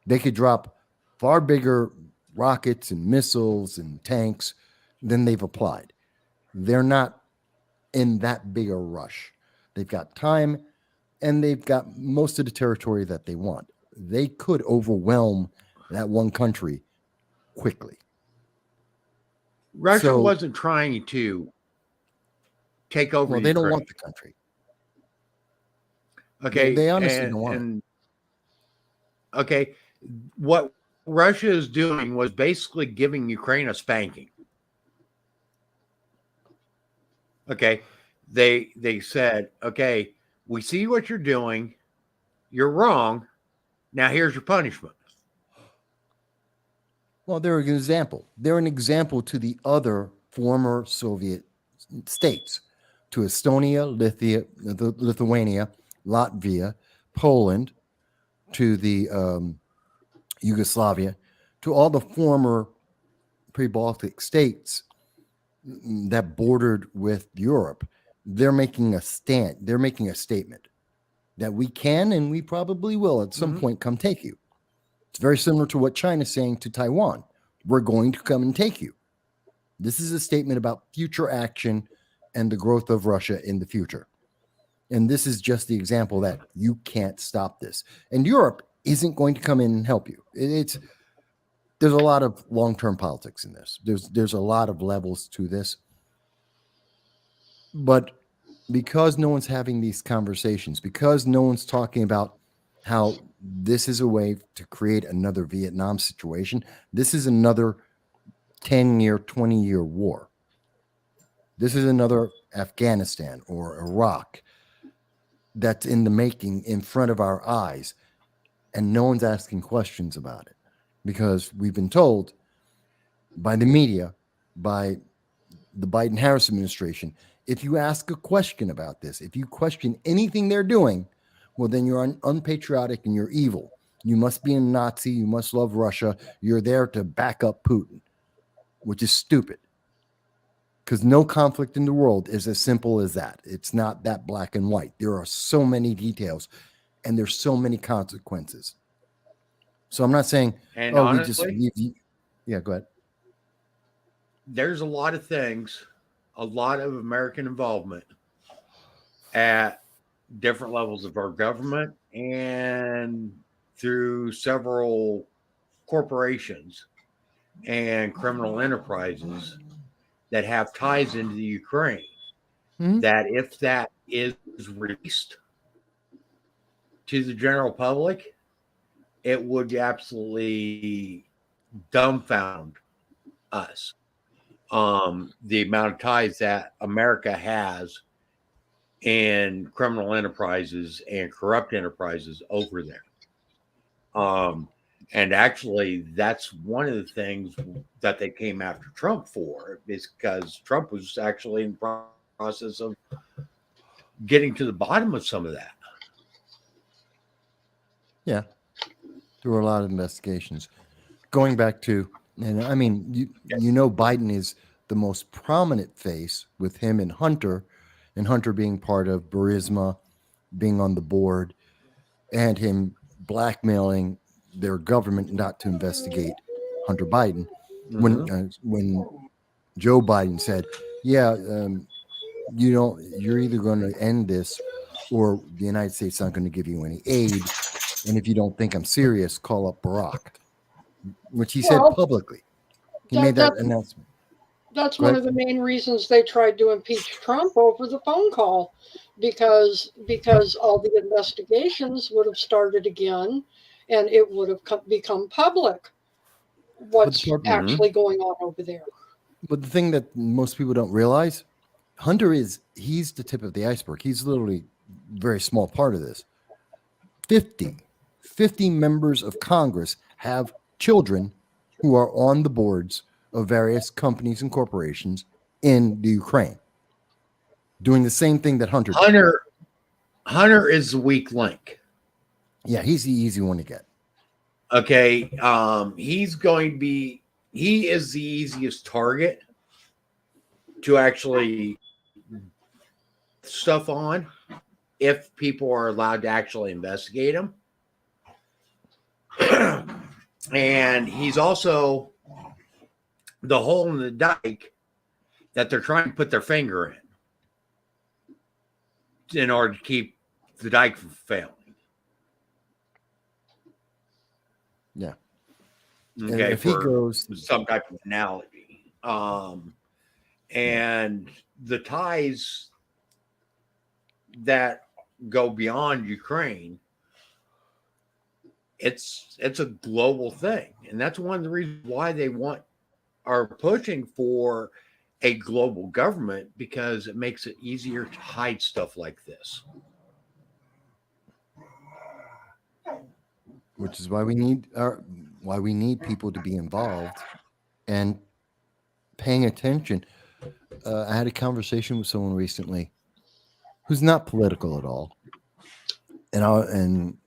They could drop far bigger rockets and missiles and tanks than they've applied. They're not in that big a rush. They've got time and they've got most of the territory that they want. They could overwhelm that one country quickly. Russia wasn't trying to take over. Well, they don't want the country. Okay, they honestly don't want it. Okay, what Russia is doing was basically giving Ukraine a spanking. Okay, they said, okay, we see what you're doing. You're wrong. Now here's your punishment. Well, they're an example. They're an example to the other former Soviet states to Estonia, Lithuania, Latvia, Poland, to the Yugoslavia, to all the former pre-Baltic states that bordered with Europe. They're making a stand. They're making a statement that we can and we probably will at some point come take you. It's very similar to what China's saying to Taiwan. We're going to come and take you. This is a statement about future action and the growth of Russia in the future. And this is just the example that you can't stop this. And Europe isn't going to come in and help you. There's a lot of long-term politics in this. There's a lot of levels to this. But because no one's having these conversations, because no one's talking about how this is a way to create another Vietnam situation, this is another 10-year, 20-year war. This is another Afghanistan or Iraq that's in the making in front of our eyes, and no one's asking questions about it because we've been told by the media, by the Biden-Harris administration, if you ask a question about this, if you question anything they're doing, well, then you're unpatriotic and you're evil. You must be a Nazi. You must love Russia. You're there to back up Putin, which is stupid. Because no conflict in the world is as simple as that. It's not that black and white. There are so many details and there's so many consequences. So I'm not saying, and honestly, we just yeah, go ahead. There's a lot of things, a lot of American involvement at different levels of our government and through several corporations and criminal enterprises that have ties into the Ukraine, that if that is released to the general public, it would absolutely dumbfound us. The amount of ties that America has in criminal enterprises and corrupt enterprises over there. And actually, that's one of the things that they came after Trump for, is because Trump was actually in the process of getting to the bottom of some of that. Yeah, there were a lot of investigations. Going back to, and I mean, you know, Biden is the most prominent face with him and Hunter being part of Burisma, being on the board, and him blackmailing their government not to investigate Hunter Biden. When Joe Biden said, "Yeah, you're either going to end this, or the United States is not going to give you any aid, and if you don't think I'm serious, call up Barack," which he said publicly. He made that announcement. That's one of the main reasons they tried to impeach Trump over the phone call, because all the investigations would have started again, and it would have become public what's actually going on over there. But the thing that most people don't realize, Hunter he's the tip of the iceberg. He's literally a very small part of this. 50 members of Congress have children who are on the boards of various companies and corporations in the Ukraine, doing the same thing that Hunter did. Hunter is the weak link. Yeah, he's the easy one to get. Okay, he is the easiest target to actually stuff on if people are allowed to actually investigate him. And he's also the hole in the dike that they're trying to put their finger in order to keep the dike from failing. Yeah. Okay, if he goes some type of analogy. And the ties that go beyond Ukraine, it's a global thing. And that's one of the reasons why they are pushing for a global government, because it makes it easier to hide stuff like this. Which is why we need people to be involved and paying attention. I had a conversation with someone recently who's not political at all. And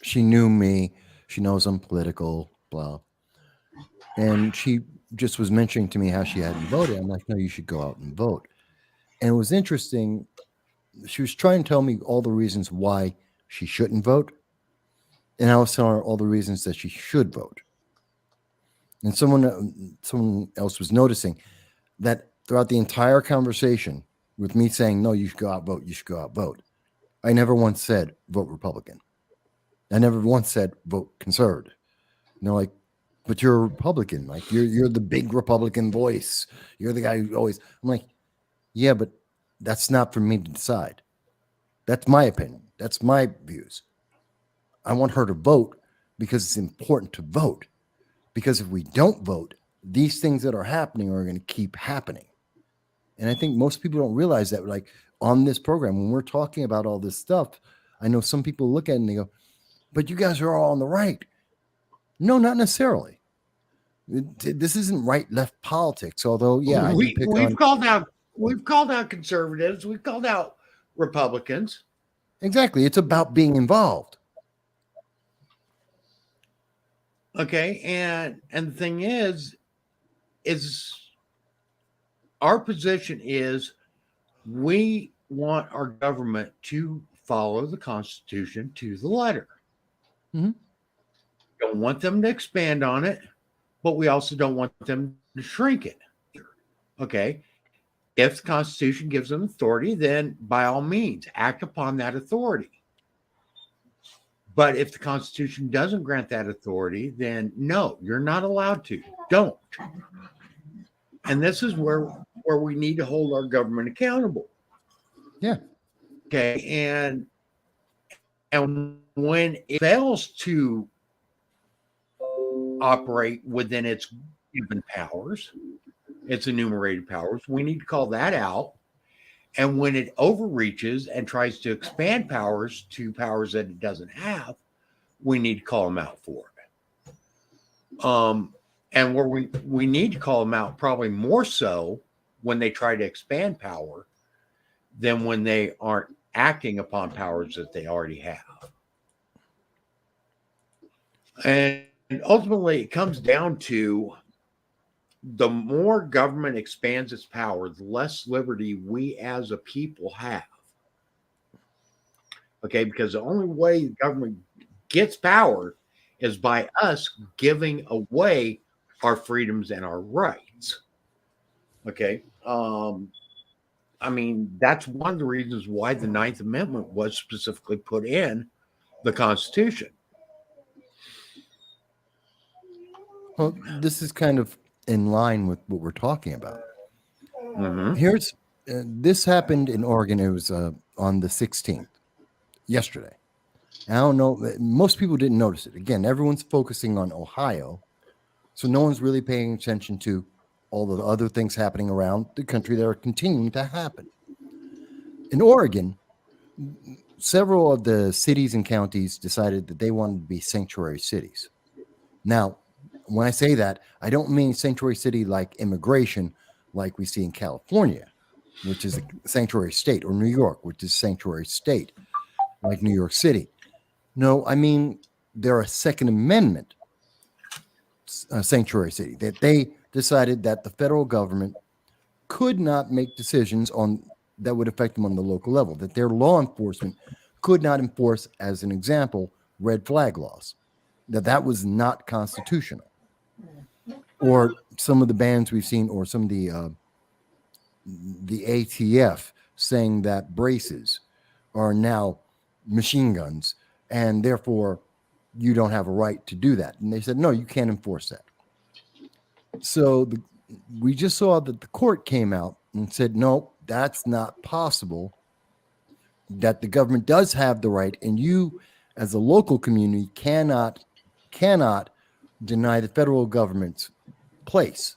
she knew me. She knows I'm political, blah. And she just was mentioning to me how she hadn't voted. I'm like, no, you should go out and vote. And it was interesting. She was trying to tell me all the reasons why she shouldn't vote. And I was telling her all the reasons that she should vote. And someone else was noticing that throughout the entire conversation with me saying, no, you should go out vote, you should go out vote, I never once said vote Republican. I never once said vote conservative. And they're like, but you're a Republican. Like you're the big Republican voice. You're the guy who always. I'm like, yeah, but that's not for me to decide. That's my opinion. That's my views. I want her to vote because it's important to vote. Because if we don't vote, these things that are happening are going to keep happening. And I think most people don't realize that. Like on this program, when we're talking about all this stuff, I know some people look at it and they go, but you guys are all on the right. No, not necessarily. This isn't right-left politics. Although, yeah, we've called out conservatives. We've called out Republicans. Exactly. It's about being involved. Okay, and the thing is our position is we want our government to follow the Constitution to the letter. Mm-hmm. Don't want them to expand on it, but we also don't want them to shrink it. Okay. If the Constitution gives them authority, then by all means, act upon that authority. But if the Constitution doesn't grant that authority, then no, you're not allowed to. Don't. And this is where we need to hold our government accountable. Yeah. Okay. And when it fails to operate within its given powers, its enumerated powers, we need to call that out. And when it overreaches and tries to expand powers to powers that it doesn't have, we need to call them out for it. And where we need to call them out probably more so when they try to expand power than when they aren't acting upon powers that they already have. And ultimately, it comes down to the more government expands its power, the less liberty we as a people have. Okay, because the only way the government gets power is by us giving away our freedoms and our rights. Okay. I mean, that's one of the reasons why the Ninth Amendment was specifically put in the Constitution. Well, this is kind of in line with what we're talking about. Mm-hmm. This happened in Oregon. It was on the 16th, yesterday. I don't know. Most people didn't notice it. Again, everyone's focusing on Ohio, so no one's really paying attention to all the other things happening around the country that are continuing to happen. In Oregon, several of the cities and counties decided that they wanted to be sanctuary cities. Now, when I say that, I don't mean sanctuary city like immigration, like we see in California, which is a sanctuary state, or New York, which is sanctuary state, like New York City. No, I mean they're a Second Amendment sanctuary city, that they decided that the federal government could not make decisions on that would affect them on the local level, that their law enforcement could not enforce, as an example, red flag laws, that was not constitutional. Or some of the bans we've seen, or some of the ATF saying that braces are now machine guns, and therefore you don't have a right to do that. And they said, no, you can't enforce that. So we just saw that the court came out and said, no, that's not possible, that the government does have the right, and you as a local community cannot deny the federal government's place.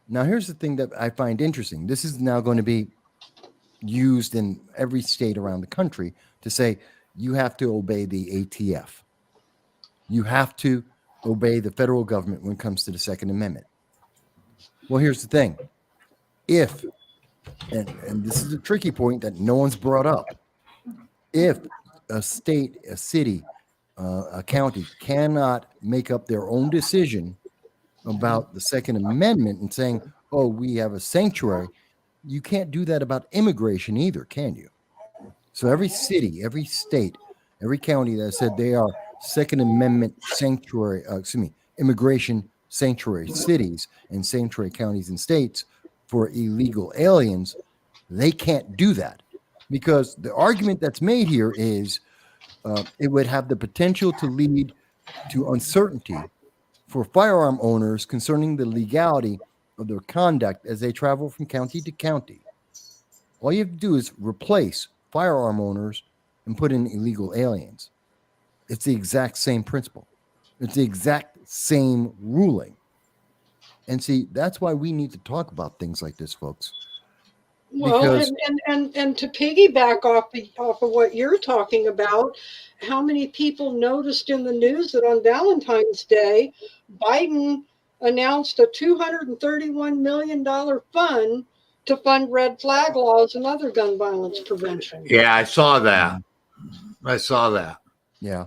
Now, here's the thing that I find interesting. This is now going to be used in every state around the country to say you have to obey the ATF. You have to obey the federal government when it comes to the Second Amendment. Well, here's the thing. If and this is a tricky point that no one's brought up. If a state, a city, a county cannot make up their own decision about the Second Amendment and saying, oh, we have a sanctuary, you can't do that about immigration either, can you? So every city, every state, every county that said they are Second Amendment sanctuary, immigration sanctuary cities and sanctuary counties and states for illegal aliens, they can't do that, because the argument that's made here is it would have the potential to lead to uncertainty for firearm owners concerning the legality of their conduct as they travel from county to county. All you have to do is replace firearm owners and put in illegal aliens. It's the exact same principle. It's the exact same ruling. And see, that's why we need to talk about things like this, folks. Well, Because and to piggyback off of what you're talking about, how many people noticed in the news that on Valentine's Day, Biden announced a $231 million fund to fund red flag laws and other gun violence prevention. Yeah, I saw that. Yeah.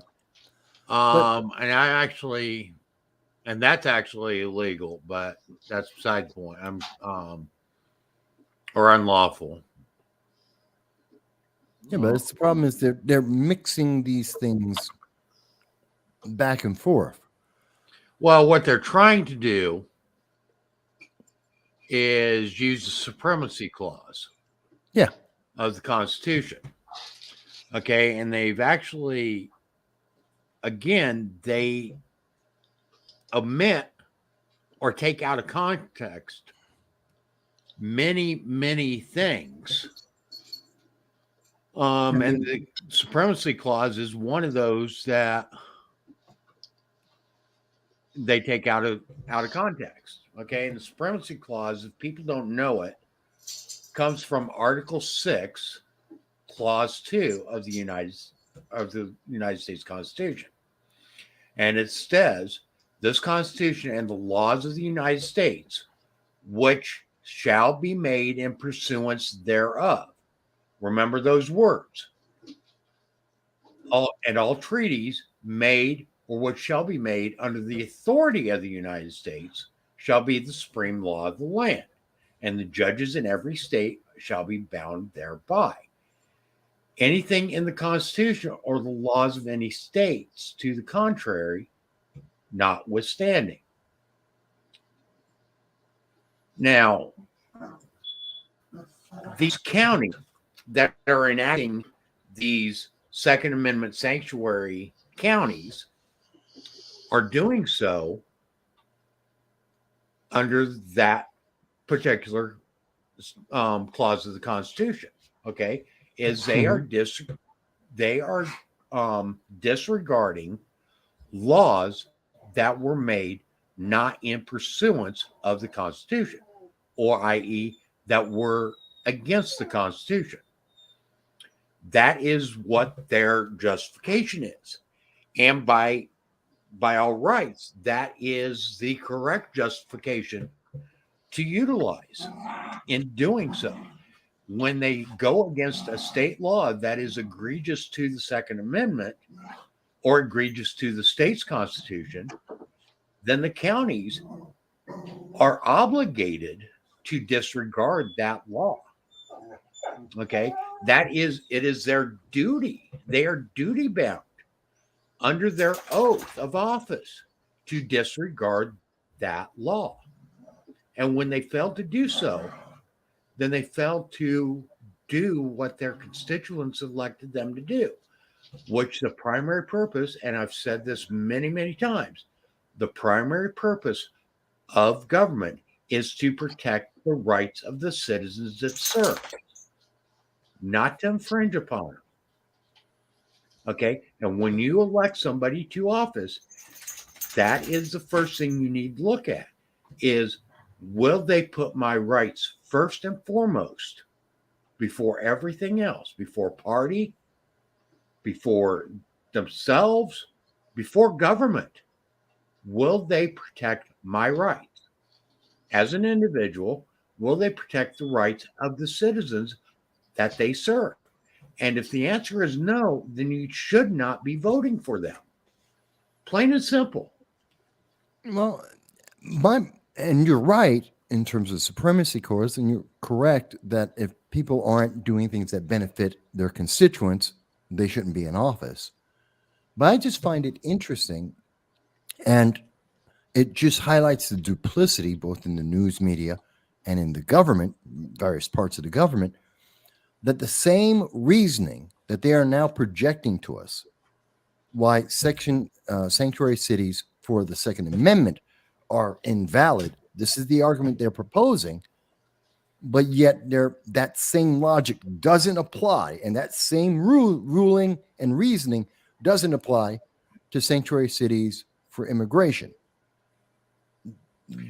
And that's actually illegal, but that's beside the point. Or unlawful. Yeah, but it's the problem is they're mixing these things back and forth. Well, what they're trying to do is use the supremacy clause. Yeah. Of the Constitution. Okay, and they've actually, again, they omit or take out of context many things. And the supremacy clause is one of those that they take out of context. Okay, and the supremacy clause, if people don't know it, comes from Article 6, Clause 2 of the United States Constitution. And it says, this Constitution and the laws of the United States, which shall be made in pursuance thereof. Remember those words. All treaties made or which shall be made under the authority of the United States shall be the supreme law of the land, and the judges in every state shall be bound thereby. Anything in the Constitution or the laws of any states to the contrary, notwithstanding. Now, these counties that are enacting these Second Amendment sanctuary counties are doing so under that particular clause of the Constitution. Okay, is they are disregarding laws that were made not in pursuance of the Constitution, or i.e., that were against the Constitution. That is what their justification is. And by all rights, that is the correct justification to utilize in doing so. When they go against a state law that is egregious to the Second Amendment or egregious to the state's constitution, then the counties are obligated to disregard that law. Okay, it is their duty. They are duty bound under their oath of office to disregard that law. And when they fail to do so, then they fail to do what their constituents elected them to do, which the primary purpose, and I've said this many times, the primary purpose of government is to protect the rights of the citizens it serves, not to infringe upon them. Okay, and when you elect somebody to office, that is the first thing you need to look at is, will they put my rights first and foremost before everything else, before party, before themselves, before government? Will they protect my rights as an individual? will they protect the rights of the citizens that they serve? And if the answer is no, then you should not be voting for them. Plain and simple. Well, and you're right in terms of supremacy cause, and you're correct that if people aren't doing things that benefit their constituents, they shouldn't be in office. But I just find it interesting, and it just highlights the duplicity both in the news media and in the government, various parts of the government, that the same reasoning that they are now projecting to us why sanctuary cities for the Second Amendment are invalid. This is the argument they're proposing, but yet that same logic doesn't apply, and that same ruling and reasoning doesn't apply to sanctuary cities for immigration.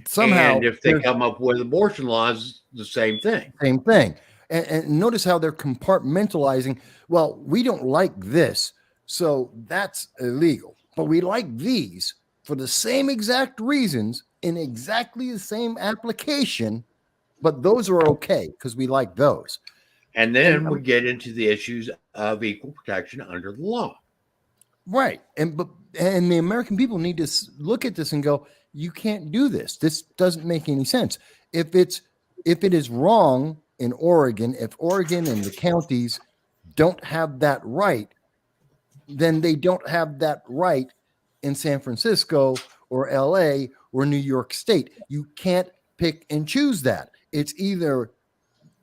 Somehow, and if they come up with abortion laws, the same thing. Same thing. And notice how they're compartmentalizing. Well, we don't like this, so that's illegal. But we like these for the same exact reasons in exactly the same application, but those are okay because we like those. And then we get into the issues of equal protection under the law. Right. And the American people need to look at this and go, you can't do this. This doesn't make any sense. If it is wrong in Oregon, if Oregon and the counties don't have that right, then they don't have that right in San Francisco or LA or New York State. You can't pick and choose that. It's either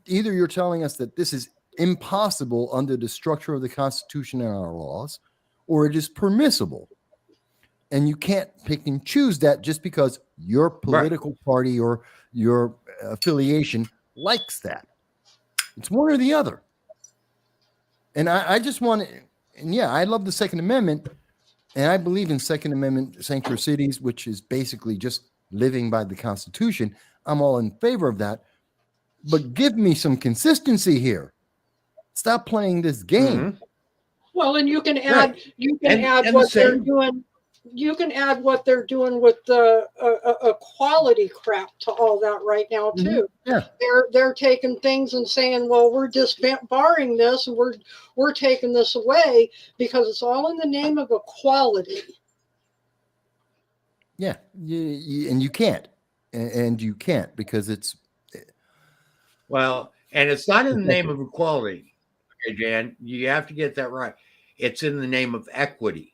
you're telling us that this is impossible under the structure of the Constitution and our laws, or it is permissible. And you can't pick and choose that just because your political party or your affiliation likes that. It's one or the other. And I just want to, and yeah, I love the Second Amendment, and I believe in Second Amendment sanctuary cities, which is basically just living by the Constitution. I'm all in favor of that. But give me some consistency here. Stop playing this game. Mm-hmm. Well, and you can add what they're doing. You can add what they're doing with the equality crap to all that right now too. Mm-hmm. Yeah, they're taking things and saying, well, we're just barring this and we're taking this away because it's all in the name of equality. Yeah, and you can't, and you can't because it's and it's not in the name of equality. Okay, Jan, you have to get that right. It's in the name of equity.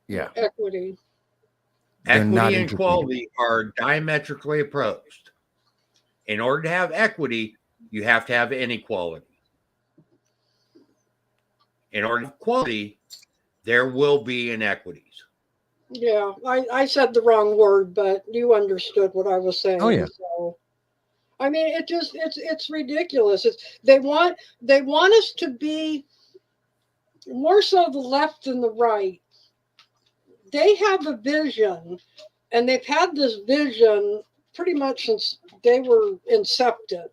Yeah. Equity and equality are diametrically opposed. In order to have equity, you have to have inequality. In order to have equality, there will be inequities. Yeah, I said the wrong word, but you understood what I was saying. Oh yeah. So, I mean, it's ridiculous. They want us to be more so the left than the right. They have a vision, and they've had this vision pretty much since they were incepted.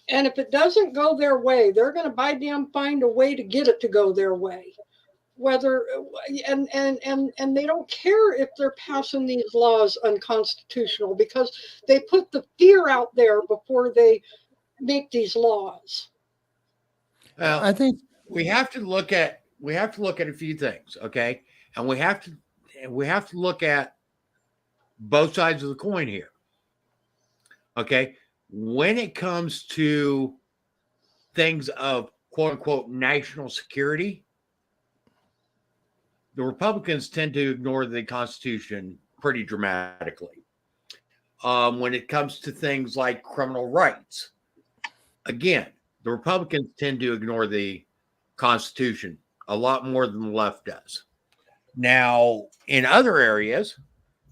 And if it doesn't go their way, they're going to find a way to get it to go their way. Whether and they don't care if they're passing these laws unconstitutional because they put the fear out there before they make these laws. Well, I think we have to look at a few things, okay? And we have to look at both sides of the coin here. Okay? When it comes to things of quote unquote national security, the Republicans tend to ignore the Constitution pretty dramatically. When it comes to things like criminal rights, again, the Republicans tend to ignore the Constitution a lot more than the left does. Now, in other areas,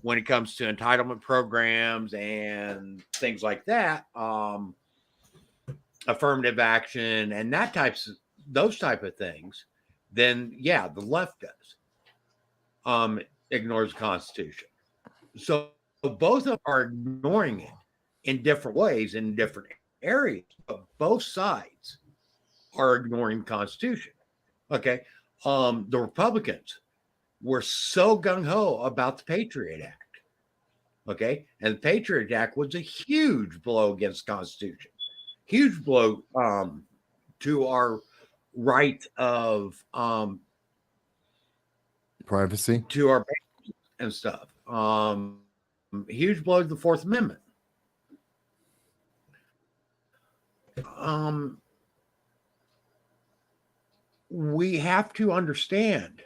when it comes to entitlement programs and things like that, affirmative action and those type of things, then yeah, the left does. Ignores the Constitution. So both of them are ignoring it in different ways in different areas, but both sides are ignoring the Constitution. Okay. The Republicans were so gung-ho about the Patriot Act. Okay. And the Patriot Act was a huge blow against the Constitution, huge blow to our right of Privacy. to our and stuff. Huge blow to the Fourth Amendment. We have to understand,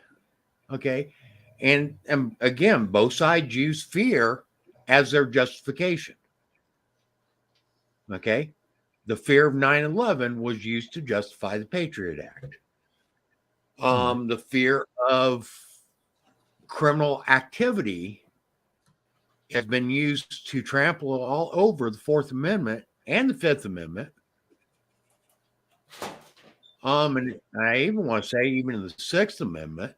okay, and again, both sides use fear as their justification. Okay, the fear of 9/11 was used to justify the Patriot Act. The fear of criminal activity has been used to trample all over the Fourth Amendment and the Fifth Amendment. And I even want to say even the Sixth Amendment,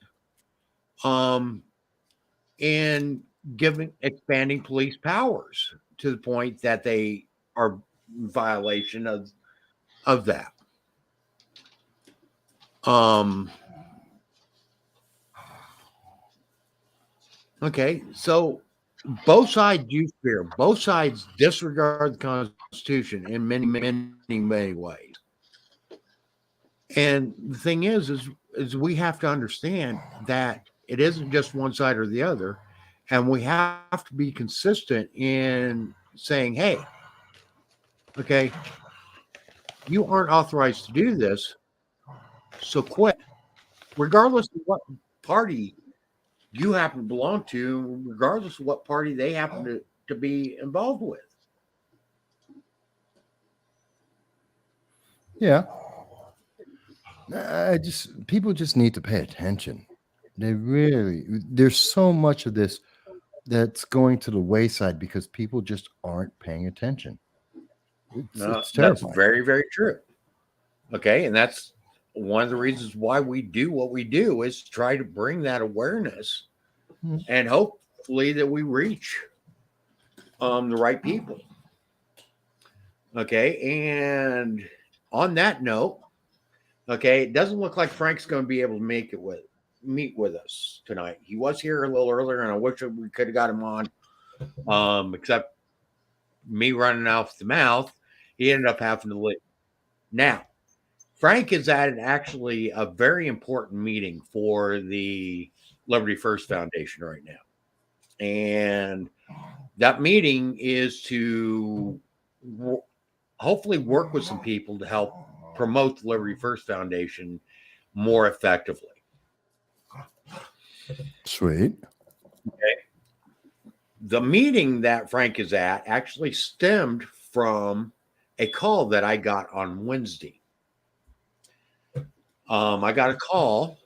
in expanding police powers to the point that they are in violation of that. Okay, so both sides use fear. Both sides disregard the Constitution in many, many, many ways. And the thing is we have to understand that it isn't just one side or the other, and we have to be consistent in saying, "Hey, okay, you aren't authorized to do this, so quit." Regardless of what party you happen to belong to, regardless of what party they happen to be involved with. Yeah. People just need to pay attention. There's so much of this that's going to the wayside because people just aren't paying attention. It's That's terrifying. very, very true. Okay. And that's one of the reasons why we do what we do is try to bring that awareness and hopefully that we reach the right people. Okay. And on that note, okay, it doesn't look like Frank's going to be able to meet with us tonight. He was here a little earlier, and I wish we could have got him on. Except me running off the mouth, he ended up having to leave. Now, Frank is at actually a very important meeting for the Liberty First Foundation right now, and that meeting is to hopefully work with some people to help promote the Liberty First Foundation more effectively. Sweet. Okay. The meeting that Frank is at actually stemmed from a call that I got on Wednesday. I got a call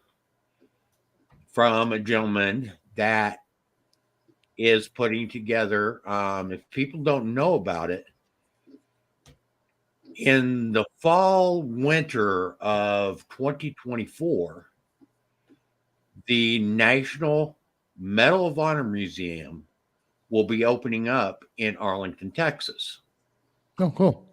from a gentleman that is putting together, if people don't know about it, in the fall, winter of 2024, the National Medal of Honor Museum will be opening up in Arlington, Texas. Oh, cool.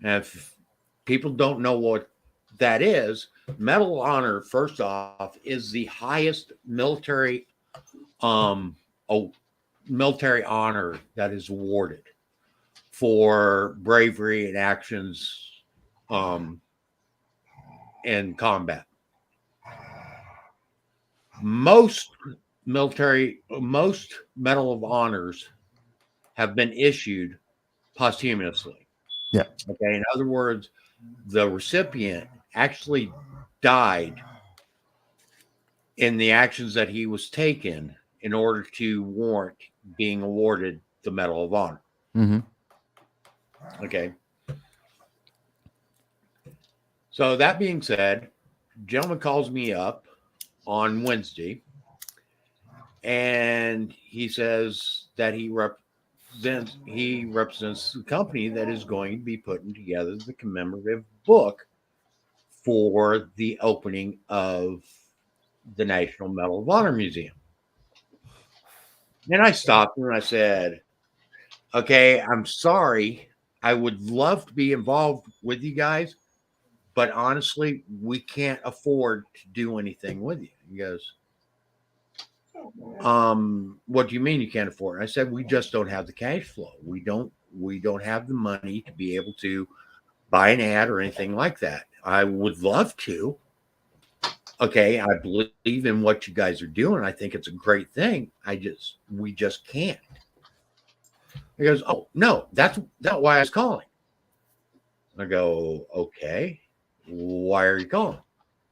And if people don't know what that is, Medal of Honor, first off, is the highest military military honor that is awarded for bravery and actions in combat. Most Medal of Honors have been issued posthumously. Yeah. Okay. In other words, the recipient actually died in the actions that he was taken in order to warrant being awarded the Medal of Honor. Mm-hmm. Okay. So that being said, gentleman calls me up on Wednesday, and he says that he represents the company that is going to be putting together the commemorative book for the opening of the National Medal of Honor Museum. And I stopped and I said, "Okay, I'm sorry. I would love to be involved with you guys, but honestly, we can't afford to do anything with you." He goes, what do you mean you can't afford it? I said, we just don't have the cash flow. We don't have the money to be able to buy an ad or anything like that. I would love to. Okay, I believe in what you guys are doing. I think it's a great thing. We just can't. He goes, oh no, that's not why I was calling. I go, okay, why are you calling?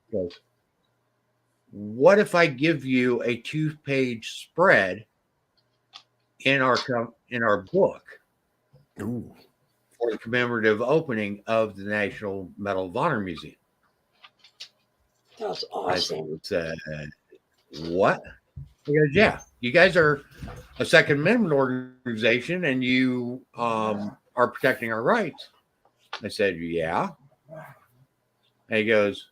He goes, what if I give you a 2-page spread in our book Ooh. for the commemorative opening of the National Medal of Honor Museum? That's awesome. I said, what? He goes, yeah, you guys are a Second Amendment organization and you are protecting our rights. I said, yeah. And he goes,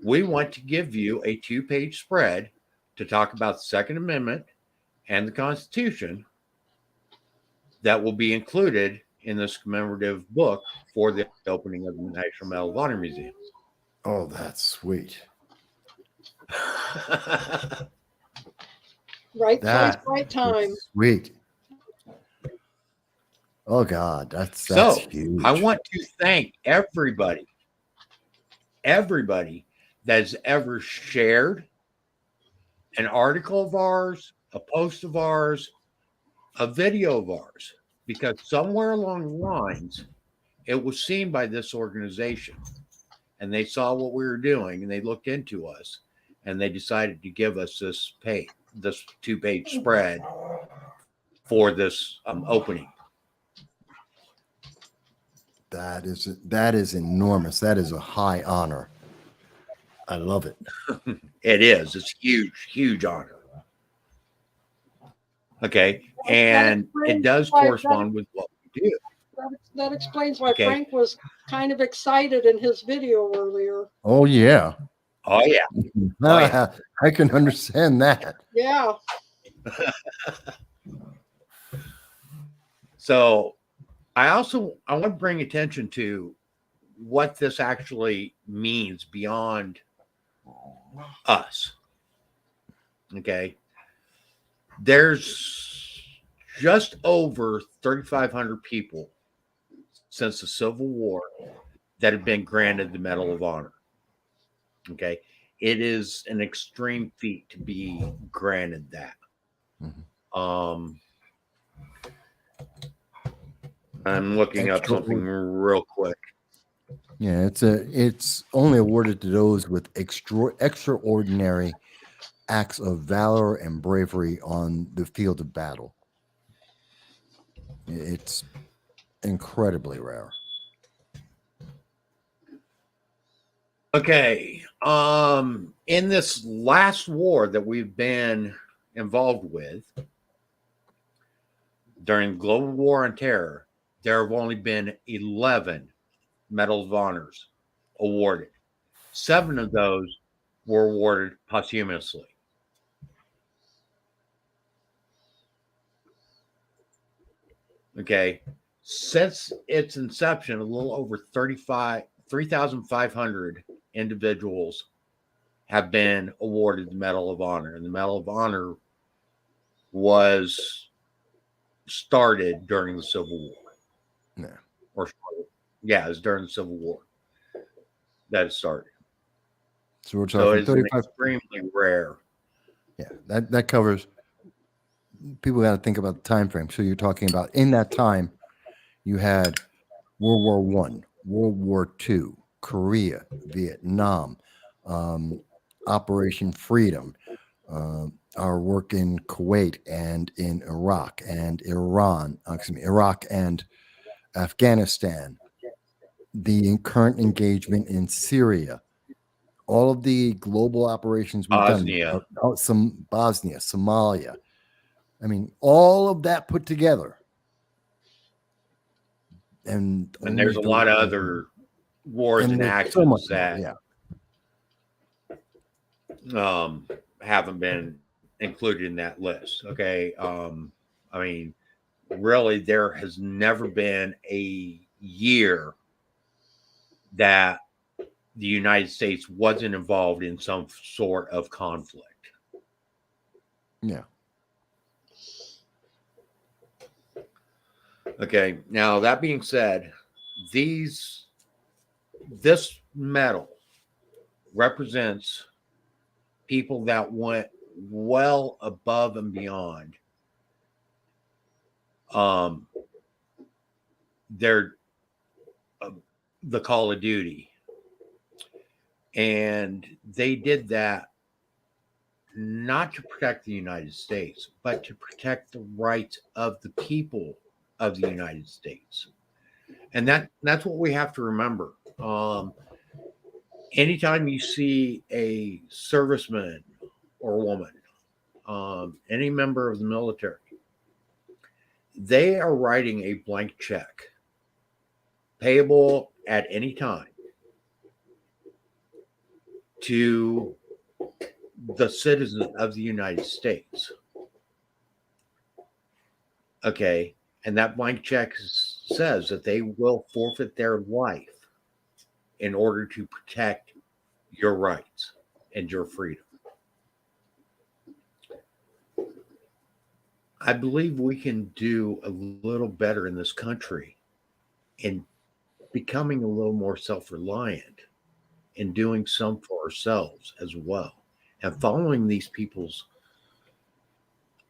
we want to give you a 2-page spread to talk about the Second Amendment and the Constitution that will be included in this commemorative book for the opening of the National Medal of Honor Museum. Oh, that's sweet. Right place, That right time. is sweet. Oh God, that's So huge. I want to thank everybody that has ever shared an article of ours, a post of ours, a video of ours, because somewhere along the lines, it was seen by this organization and they saw what we were doing and they looked into us and they decided to give us this 2-page spread for this opening. That is enormous. That is a high honor. I love it. It is. It's huge honor. Okay. And it does correspond with what we do. That explains why Frank was kind of excited in his video earlier. Oh, yeah. Oh, yeah. Oh, yeah. I can understand that. Yeah. So I want to bring attention to what this actually means beyond us. Okay. There's just over 3,500 people since the Civil War that have been granted the Medal of Honor. Okay. It is an extreme feat to be granted that. Mm-hmm. I'm looking up something real quick. Yeah, it's only awarded to those with extraordinary acts of valor and bravery on the field of battle. It's incredibly rare. Okay. In this last war that we've been involved with during the Global War on Terror, there have only been 11 Medal of Honors awarded. 7 of those were awarded posthumously. Okay. Since its inception, a little over 3,500 individuals have been awarded the Medal of Honor. And the Medal of Honor was started during the Civil War. Yeah. It was during the Civil War that it started. So we're talking 35. Extremely rare. Yeah, that covers. People got to think about the time frame. So you're talking about in that time, you had World War I, World War II, Korea, Vietnam, Operation Freedom, our work in Kuwait and in Iraq and Iraq and Afghanistan, the current engagement in Syria, all of the global operations we've done, Bosnia, Somalia. I mean, all of that put together. And there's a lot of other wars and actions that haven't been included in that list. Okay. I mean, really, there has never been a year that the United States wasn't involved in some sort of conflict. Yeah. Okay. Now that being said, this medal represents people that went well above and beyond um their uh, the call of duty, and they did that not to protect the United States, but to protect the rights of the people of the United States. And that's what we have to remember. Anytime you see a serviceman or woman, any member of the military, they are writing a blank check, payable at any time, to the citizen of the United States. Okay. And that blank check says that they will forfeit their life in order to protect your rights and your freedom. I believe we can do a little better in this country in becoming a little more self reliant and doing some for ourselves as well, and following these people's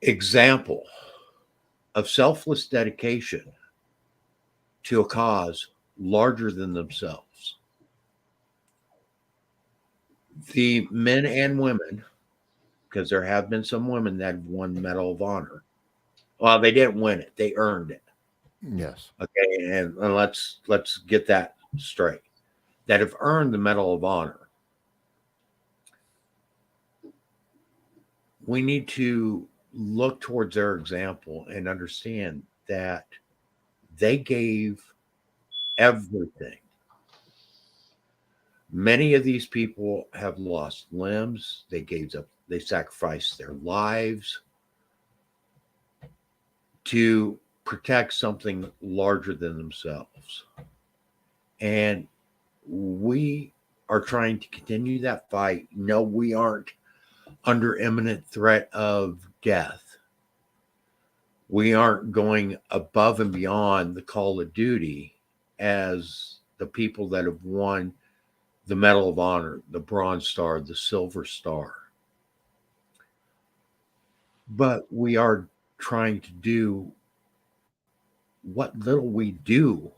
example of selfless dedication to a cause larger than themselves. The men and women, because there have been some women that have won the Medal of Honor. Well, they didn't win it; they earned it. Yes. Okay, and let's get that straight. That have earned the Medal of Honor. We need to look towards their example and understand that they gave everything. Many of these people have lost limbs. They sacrificed their lives to protect something larger than themselves. And we are trying to continue that fight. No, we aren't under imminent threat of death. We aren't going above and beyond the call of duty as the people that have won the Medal of Honor, the Bronze Star, the Silver Star. But we are trying to do what little we do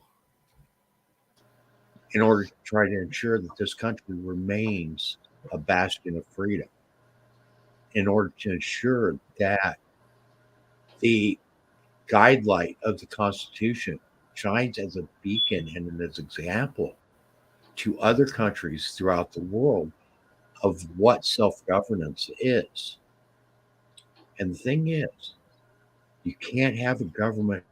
in order to try to ensure that this country remains a bastion of freedom, in order to ensure that the guidelight of the Constitution shines as a beacon and as an example to other countries throughout the world of what self-governance is. And the thing is, you can't have a government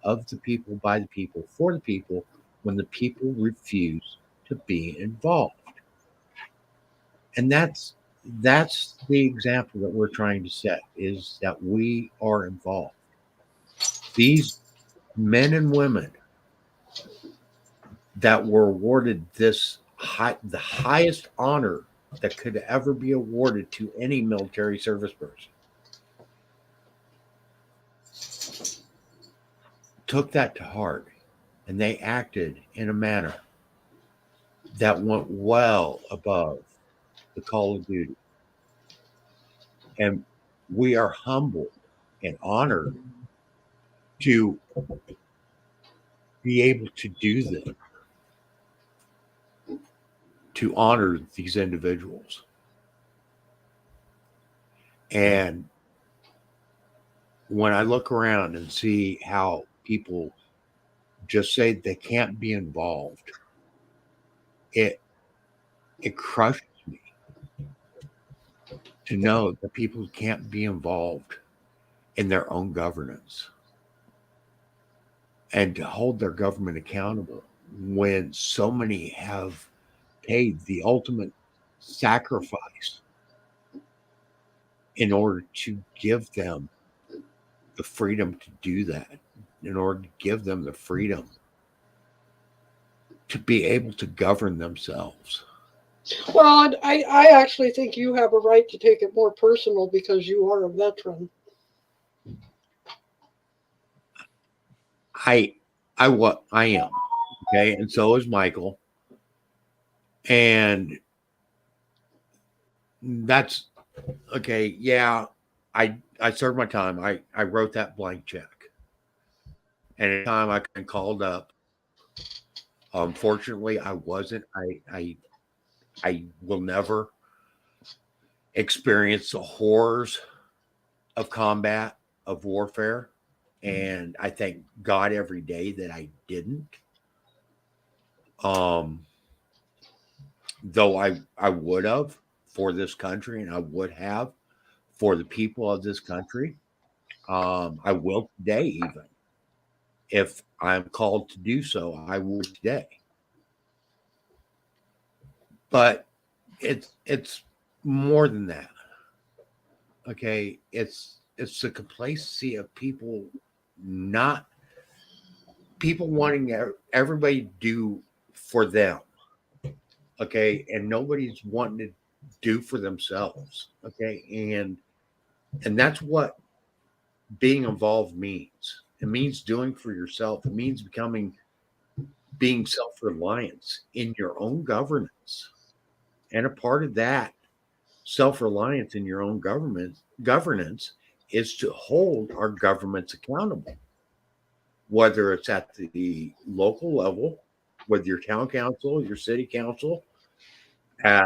of the people, by the people, for the people, when the people refuse to be involved. And that's the example that we're trying to set, is that we are involved. These men and women that were awarded the highest honor that could ever be awarded to any military service person, took that to heart, and they acted in a manner that went well above the call of duty. And we are humbled and honored to be able to do this, to honor these individuals. And when I look around and see how people just say they can't be involved, it crushes me to know that people can't be involved in their own governance and to hold their government accountable when so many have paid the ultimate sacrifice in order to give them the freedom to do that, in order to give them the freedom to be able to govern themselves. Well, and I actually think you have a right to take it more personal because you are a veteran. I am. Okay. And so is Michael. And that's okay. Yeah. I served my time. I wrote that blank check. And anytime I been called up, fortunately I wasn't. I will never experience the horrors of combat, of warfare. And I thank God every day that I didn't. Um, though I would have for this country, and I would have for the people of this country. I will today, even if I'm called to do so, I would today. But it's more than that. Okay, it's the complacency of people not people wanting everybody to do for them. Okay, and nobody's wanting to do for themselves. Okay, and that's what being involved means. It means doing for yourself. It means being self-reliant in your own governance. And a part of that self-reliance in your own governance is to hold our governments accountable, whether it's at the local level with your town council, your city council, at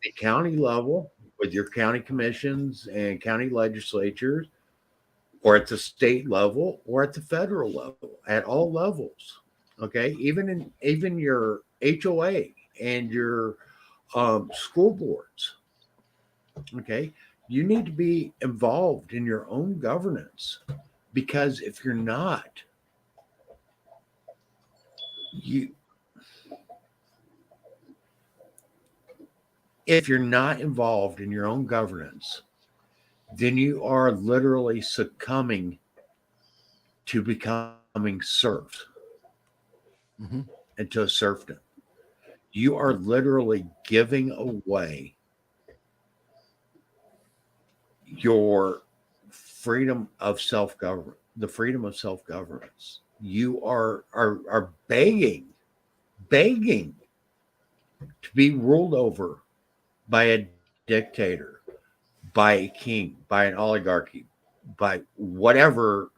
the county level with your county commissions and county legislatures, or at the state level or at the federal level, at all levels. Okay, even your HOA and your school boards. Okay, you need to be involved in your own governance, because if you're not, you if you're not involved in your own governance, then you are literally succumbing to becoming serfs Mm-hmm. into a serfdom. You are literally giving away your freedom of self-government, the freedom of self-governance. You are begging to be ruled over by a dictator, by a king, by an oligarchy, by whatever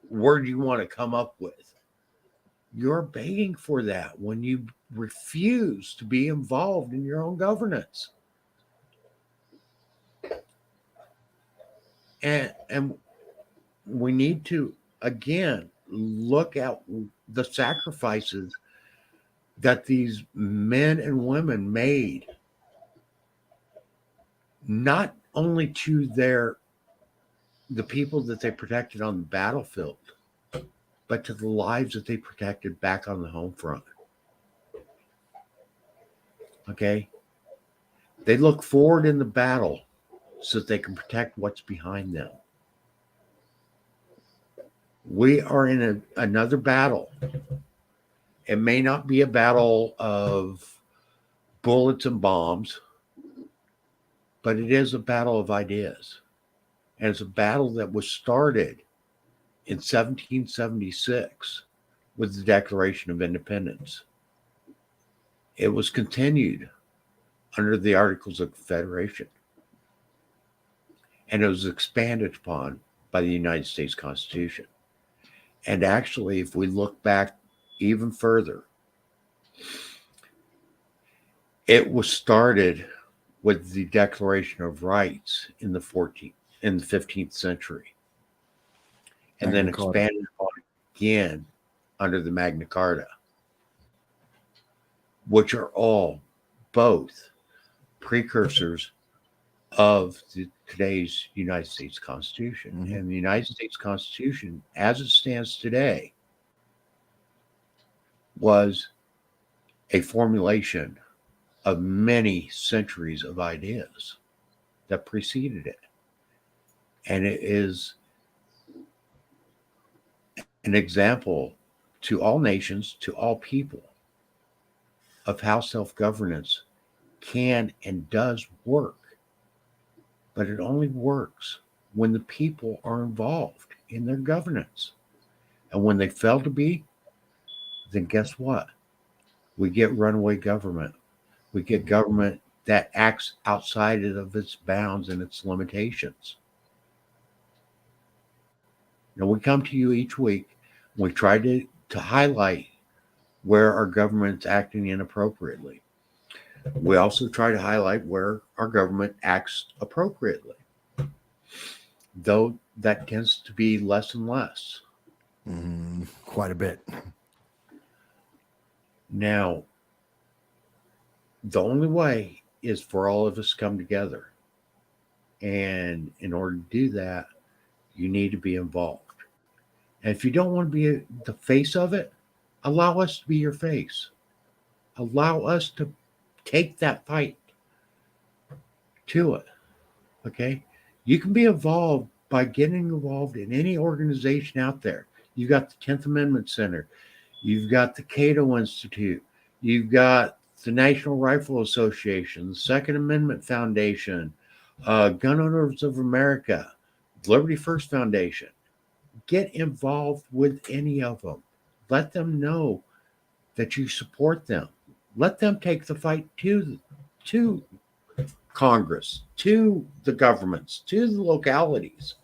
word you want to come up with. You're begging for that when you refuse to be involved in your own governance. And we need to again look at the sacrifices that these men and women made, not only to the people that they protected on the battlefield, but to the lives that they protected back on the home front. Okay, they look forward in the battle so that they can protect what's behind them. We are in another battle. It may not be a battle of bullets and bombs, but it is a battle of ideas. And it's a battle that was started in 1776 with the Declaration of Independence. It was continued under the Articles of Confederation, and it was expanded upon by the United States Constitution. And actually, if we look back even further, it was started with the Declaration of Rights in the 15th century, and then expanded upon again under the Magna Carta, which are all both precursors of today's United States Constitution. Mm-hmm. And the United States Constitution, as it stands today, was a formulation of many centuries of ideas that preceded it. And it is an example to all nations, to all people, of how self-governance can and does work. But it only works when the people are involved in their governance. And when they fail to be, then guess what? We get runaway government. We get government that acts outside of its bounds and its limitations. Now, we come to you each week. We try to highlight where our government's acting inappropriately. We also try to highlight where our government acts appropriately, though that tends to be less and less. Quite a bit. Now, the only way is for all of us to come together. And in order to do that, you need to be involved. And if you don't want to be the face of it, allow us to be your face. Allow us to take that fight to it. Okay? You can be involved by getting involved in any organization out there. You've got the 10th Amendment Center. You've got the Cato Institute. You've got the National Rifle Association, the Second Amendment Foundation, Gun Owners of America, Liberty First Foundation. Get involved with any of them. Let them know that you support them. Let them take the fight to Congress, to the governments, to the localities.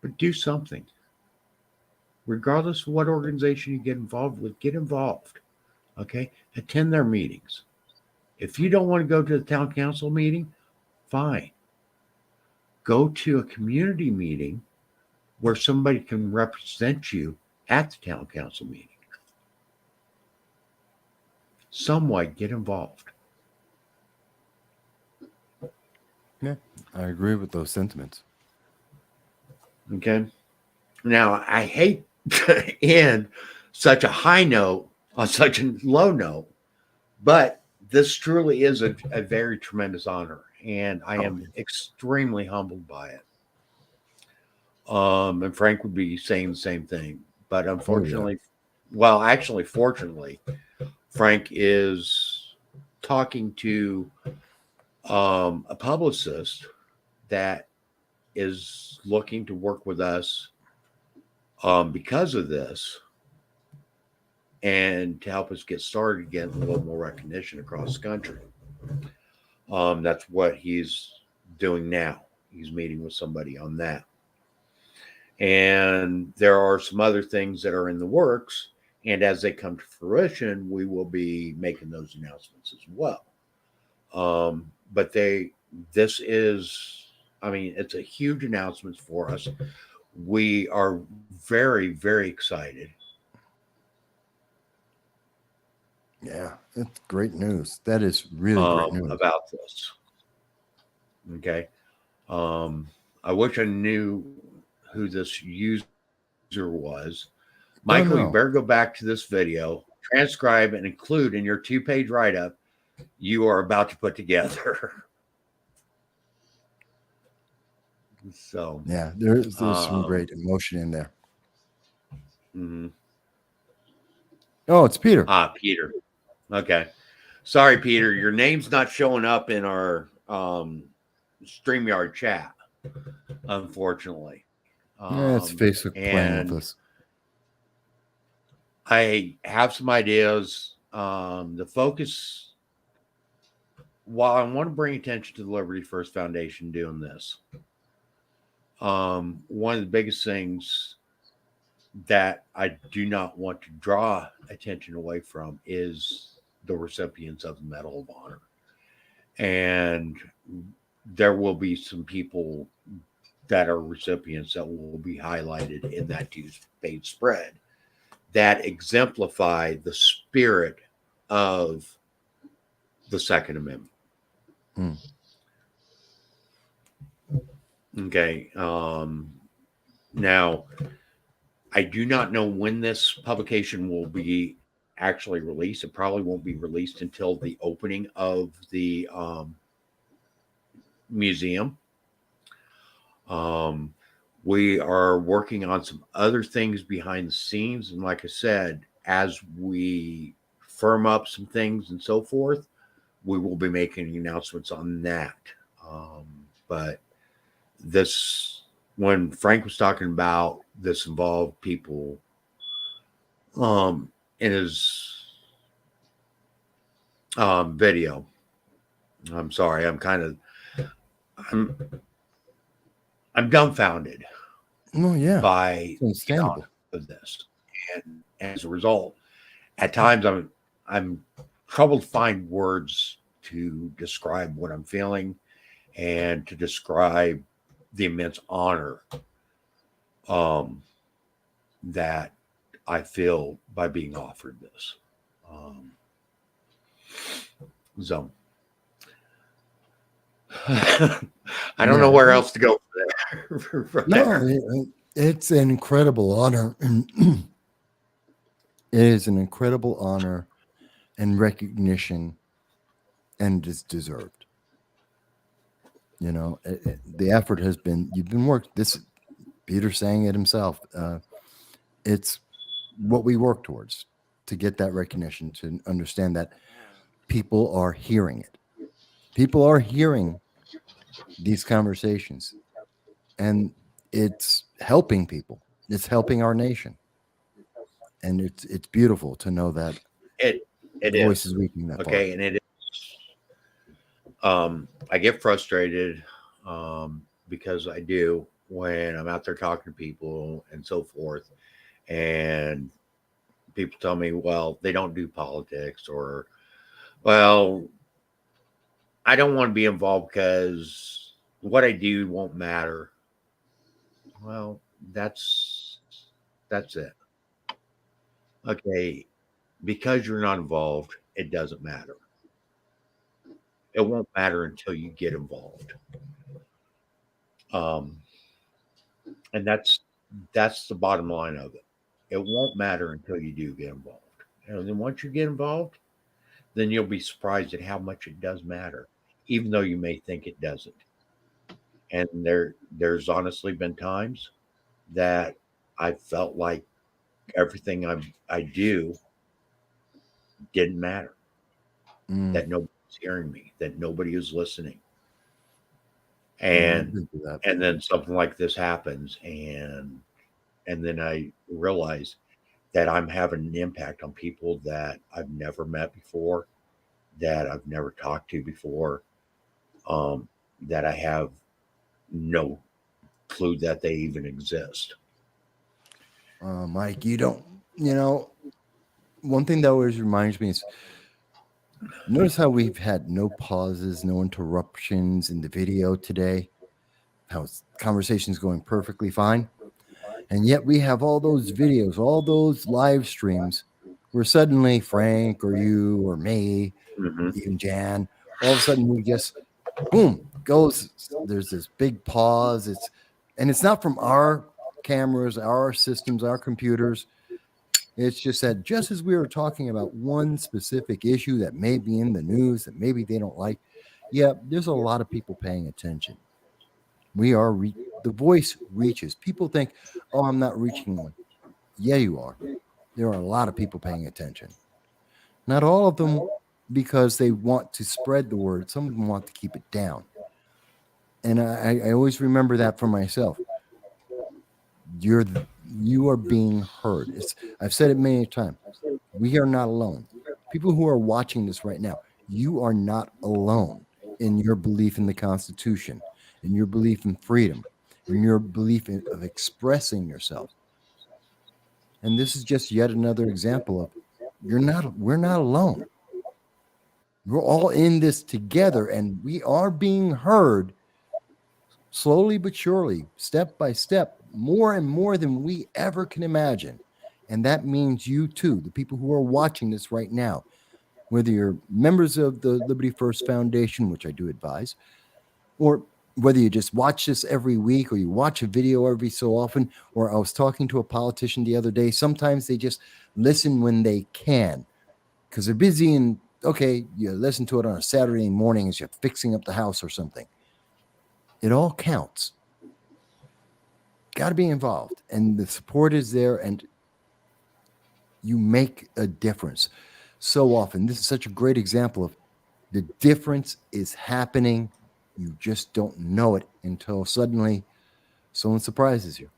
But do something. Regardless of what organization you get involved with, get involved. Okay? Attend their meetings. If you don't want to go to the town council meeting, fine. Go to a community meeting where somebody can represent you at the town council meeting. Some way, get involved. Yeah, I agree with those sentiments. Okay. Now, I hate to end such a high note on such a low note, but this truly is a very tremendous honor, and I am extremely humbled by it. And Frank would be saying the same thing, but unfortunately, fortunately, Frank is talking to a publicist that is looking to work with us because of this and to help us get started, get a little more recognition across the country. That's what he's doing now. He's meeting with somebody on that. And there are some other things that are in the works. And as they come to fruition, we will be making those announcements as well. But this is, I mean, it's a huge announcement for us. We are very, very excited. Yeah, it's great news. That is really great news about this. Okay. I wish I knew who this user was. Michael, you better go back to this video, transcribe, and include in your 2-page write-up you are about to put together. So yeah, there's some great emotion in there. Mm-hmm. Oh, it's Peter. Peter. Okay. Sorry, Peter. Your name's not showing up in our StreamYard chat, unfortunately. Yeah, it's Facebook playing with us. I have some ideas. The focus, while I want to bring attention to the Liberty First Foundation doing this, one of the biggest things that I do not want to draw attention away from is the recipients of the Medal of Honor. And there will be some people that are recipients that will be highlighted in that 2-page spread that exemplify the spirit of the Second Amendment. Okay. Now, I do not know when this publication will be actually released. It probably won't be released until the opening of the museum. We are working on some other things behind the scenes. And like I said, as we firm up some things and so forth, we will be making announcements on that. But this, when Frank was talking about this involved people in his video, I'm sorry, I'm I'm dumbfounded Oh yeah, by it's understandable. of this, and as a result, at times I'm troubled to find words to describe what I'm feeling and to describe the immense honor that I feel by being offered this. So I don't know where else to go from No, there. it's an incredible honor. It is an incredible honor and recognition, and it's deserved. You know, the effort has been, you've been worked. This, Peter saying it himself. It's what we work towards, to get that recognition, to understand that people are hearing it. People are hearing these conversations, and it's helping people. It's helping our nation, and it's beautiful to know that It voice is is reaching that far. okay, and it is. I get frustrated because I do when I'm out there talking to people and so forth, and people tell me, well, they don't do politics, or, well, I don't want to be involved because what I do won't matter. Well, that's it. Okay, because you're not involved, it doesn't matter. It won't matter until you get involved. Um, and that's the bottom line of it. It won't matter until you do get involved. And then once you get involved, then you'll be surprised at how much it does matter, even though you may think it doesn't. And there's honestly been times that I felt like everything I do didn't matter, that nobody's hearing me, that nobody is listening. And and then something like this happens, and then I realize that I'm having an impact on people that I've never met before, that I've never talked to before, that I have no clue that they even exist. Mike, you don't, one thing that always reminds me is, notice how we've had no pauses, no interruptions in the video today, how conversation's going perfectly fine. And yet we have all those videos, all those live streams where suddenly Frank or you or me, even Jan, all of a sudden we just, boom, goes, there's this big pause. It's not from our cameras, our systems, our computers. It's just that just as we were talking about one specific issue that may be in the news that maybe they don't like, yeah, there's a lot of people paying attention. We are, the voice reaches. People think, oh, I'm not reaching one. Yeah, you are. There are a lot of people paying attention. Not all of them because they want to spread the word. Some of them want to keep it down. And I always remember that for myself. You are being heard. I've said it many times. We are not alone. People who are watching this right now, you are not alone in your belief in the Constitution, in your belief in freedom, in your belief of expressing yourself. And this is just yet another example of we're not alone. We're all in this together, and we are being heard slowly but surely, step by step, more and more than we ever can imagine. And that means you too, the people who are watching this right now, whether you're members of the Liberty First Foundation, which I do advise, or whether you just watch this every week or you watch a video every so often, or I was talking to a politician the other day, sometimes they just listen when they can because they're busy, and okay, you listen to it on a Saturday morning as you're fixing up the house or something. It all counts. Got to be involved, and the support is there, and you make a difference so often. This is such a great example of The difference is happening. You just don't know it until suddenly someone surprises you.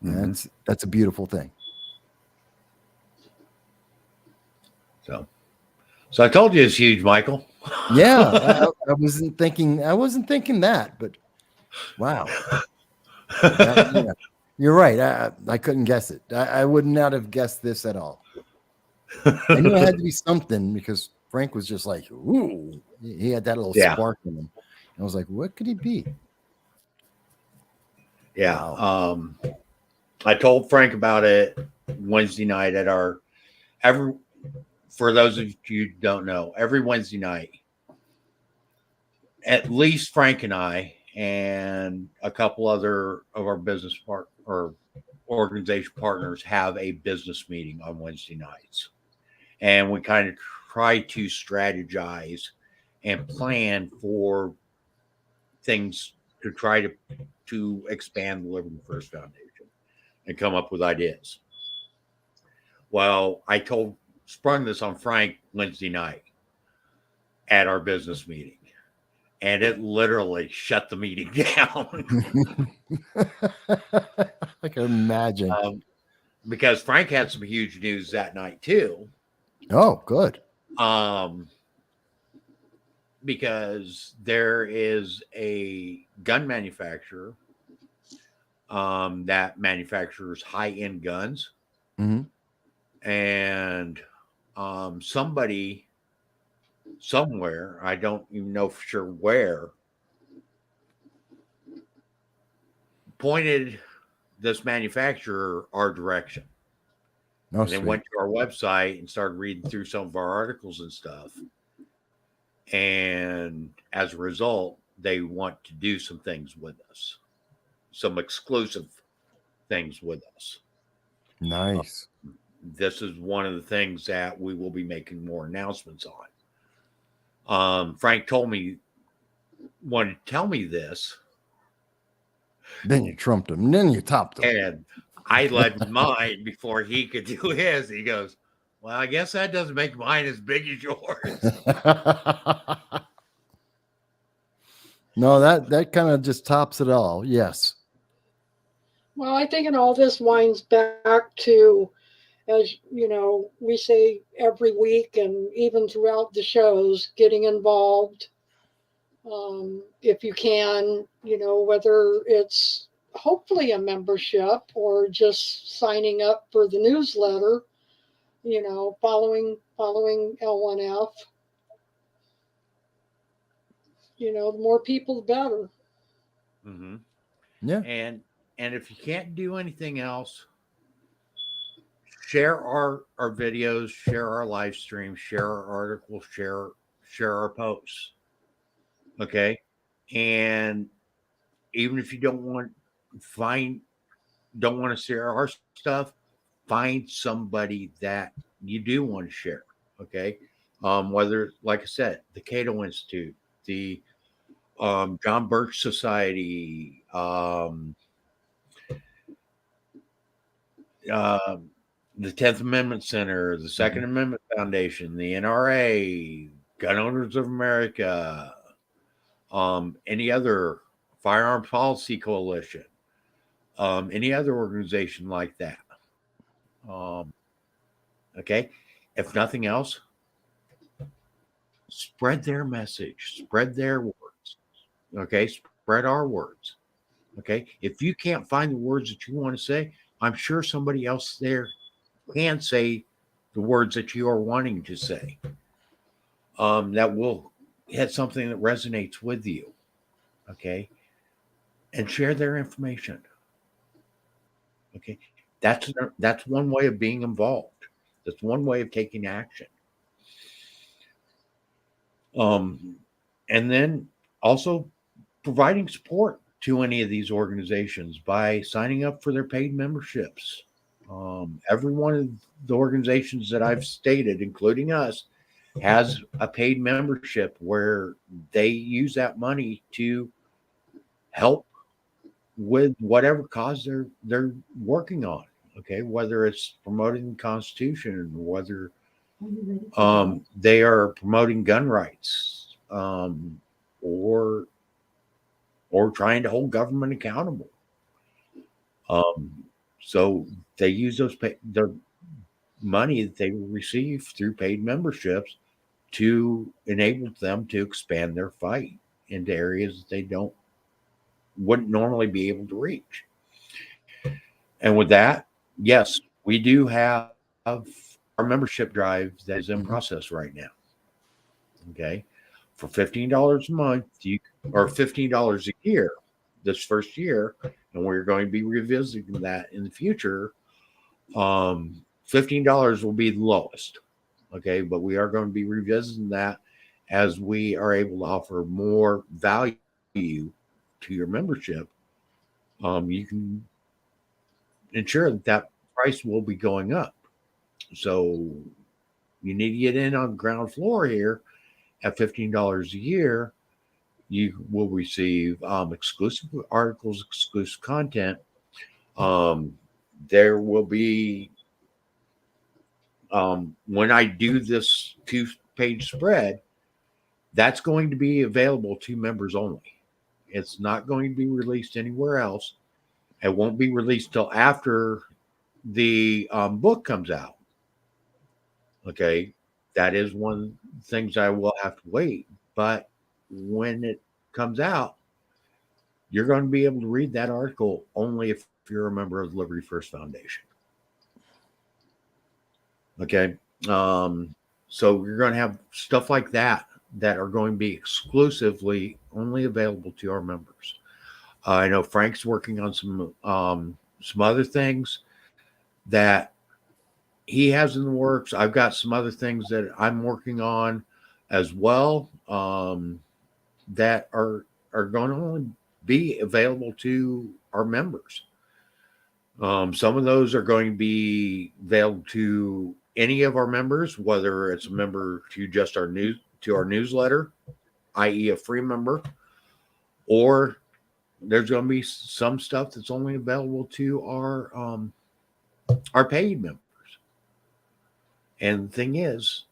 And that's a beautiful thing. So I told you it's huge, Michael. Yeah, I wasn't thinking that, but wow. Yeah, you're right. I couldn't guess it. I would not have guessed this at all. I knew it had to be something because Frank was just like, ooh, he had that little spark in him. I was like, what could he be? Yeah. Wow. I told Frank about it Wednesday night at for those of you who don't know, every Wednesday night, at least Frank and I and a couple other of our business or organization partners have a business meeting on Wednesday nights. And we kind of try to strategize and plan for things to try to expand the Liberty First Foundation and come up with ideas. Well, I sprung this on Frank Wednesday night at our business meeting, and it literally shut the meeting down. I can imagine. Because Frank had some huge news that night too. Oh, good. Because there is a gun manufacturer that manufactures high-end guns. And somebody somewhere, I don't even know for sure where, pointed this manufacturer our direction. Oh, and then went to our website and started reading through some of our articles and stuff. And as a result, they want to do some things with us, some exclusive things with us. Nice. This is one of the things that we will be making more announcements on. Frank wanted to tell me this. Then you trumped him. Then you topped him. And I led mine before he could do his. He goes, well, I guess that doesn't make mine as big as yours. No, that kind of just tops it all. Yes. Well, I think all this winds back to, as you know, we say every week and even throughout the shows, getting involved. If you can, whether it's hopefully a membership or just signing up for the newsletter, following L1F. The more people, the better. Mm-hmm. Yeah. And if you can't do anything else, share our videos, share our live streams, share our articles, share our posts. Okay. And even if you don't want to share our stuff, find somebody that you do want to share. Okay. Whether, like I said, the Cato Institute, the John Birch Society, the 10th Amendment Center, the Second Amendment Foundation, the NRA, Gun Owners of America, any other Firearm Policy Coalition, any other organization like that. Okay. If nothing else, spread their message, spread their words. Okay. Spread our words. Okay. If you can't find the words that you want to say, I'm sure somebody else there can say the words that you are wanting to say. That will hit something that resonates with you. Okay. And share their information. Okay. That's one way of being involved. That's one way of taking action. And then also providing support to any of these organizations by signing up for their paid memberships. Every one of the organizations that I've stated, including us, has a paid membership where they use that money to help with whatever cause they're working on. Okay, whether it's promoting the Constitution, whether They are promoting gun rights, or trying to hold government accountable. Um, so they use their money that they receive through paid memberships to enable them to expand their fight into areas that they wouldn't normally be able to reach. And with that, yes, we do have our membership drive that is in process right now. Okay. For $15 a month, or $15 a year this first year, and we're going to be revisiting that in the future. $15 will be the lowest. Okay, but we are going to be revisiting that as we are able to offer more value to your membership. You can ensure that price will be going up. So you need to get in on the ground floor here at $15 a year. You will receive exclusive articles, exclusive content. There will be, when I do this 2-page spread, that's going to be available to members only. It's not going to be released anywhere else. It won't be released till after the book comes out. Okay. That is one of the things I will have to wait. But when it comes out, you're going to be able to read that article only if you're a member of the Liberty First Foundation. Okay. So you're going to have stuff like that are going to be exclusively only available to our members. I know Frank's working on some other things that he has in the works. I've got some other things that I'm working on as well, that are going to only be available to our members. Some of those are going to be available to any of our members, whether it's a member to just our newsletter, i.e., a free member, or there's going to be some stuff that's only available to our paid members. And the thing is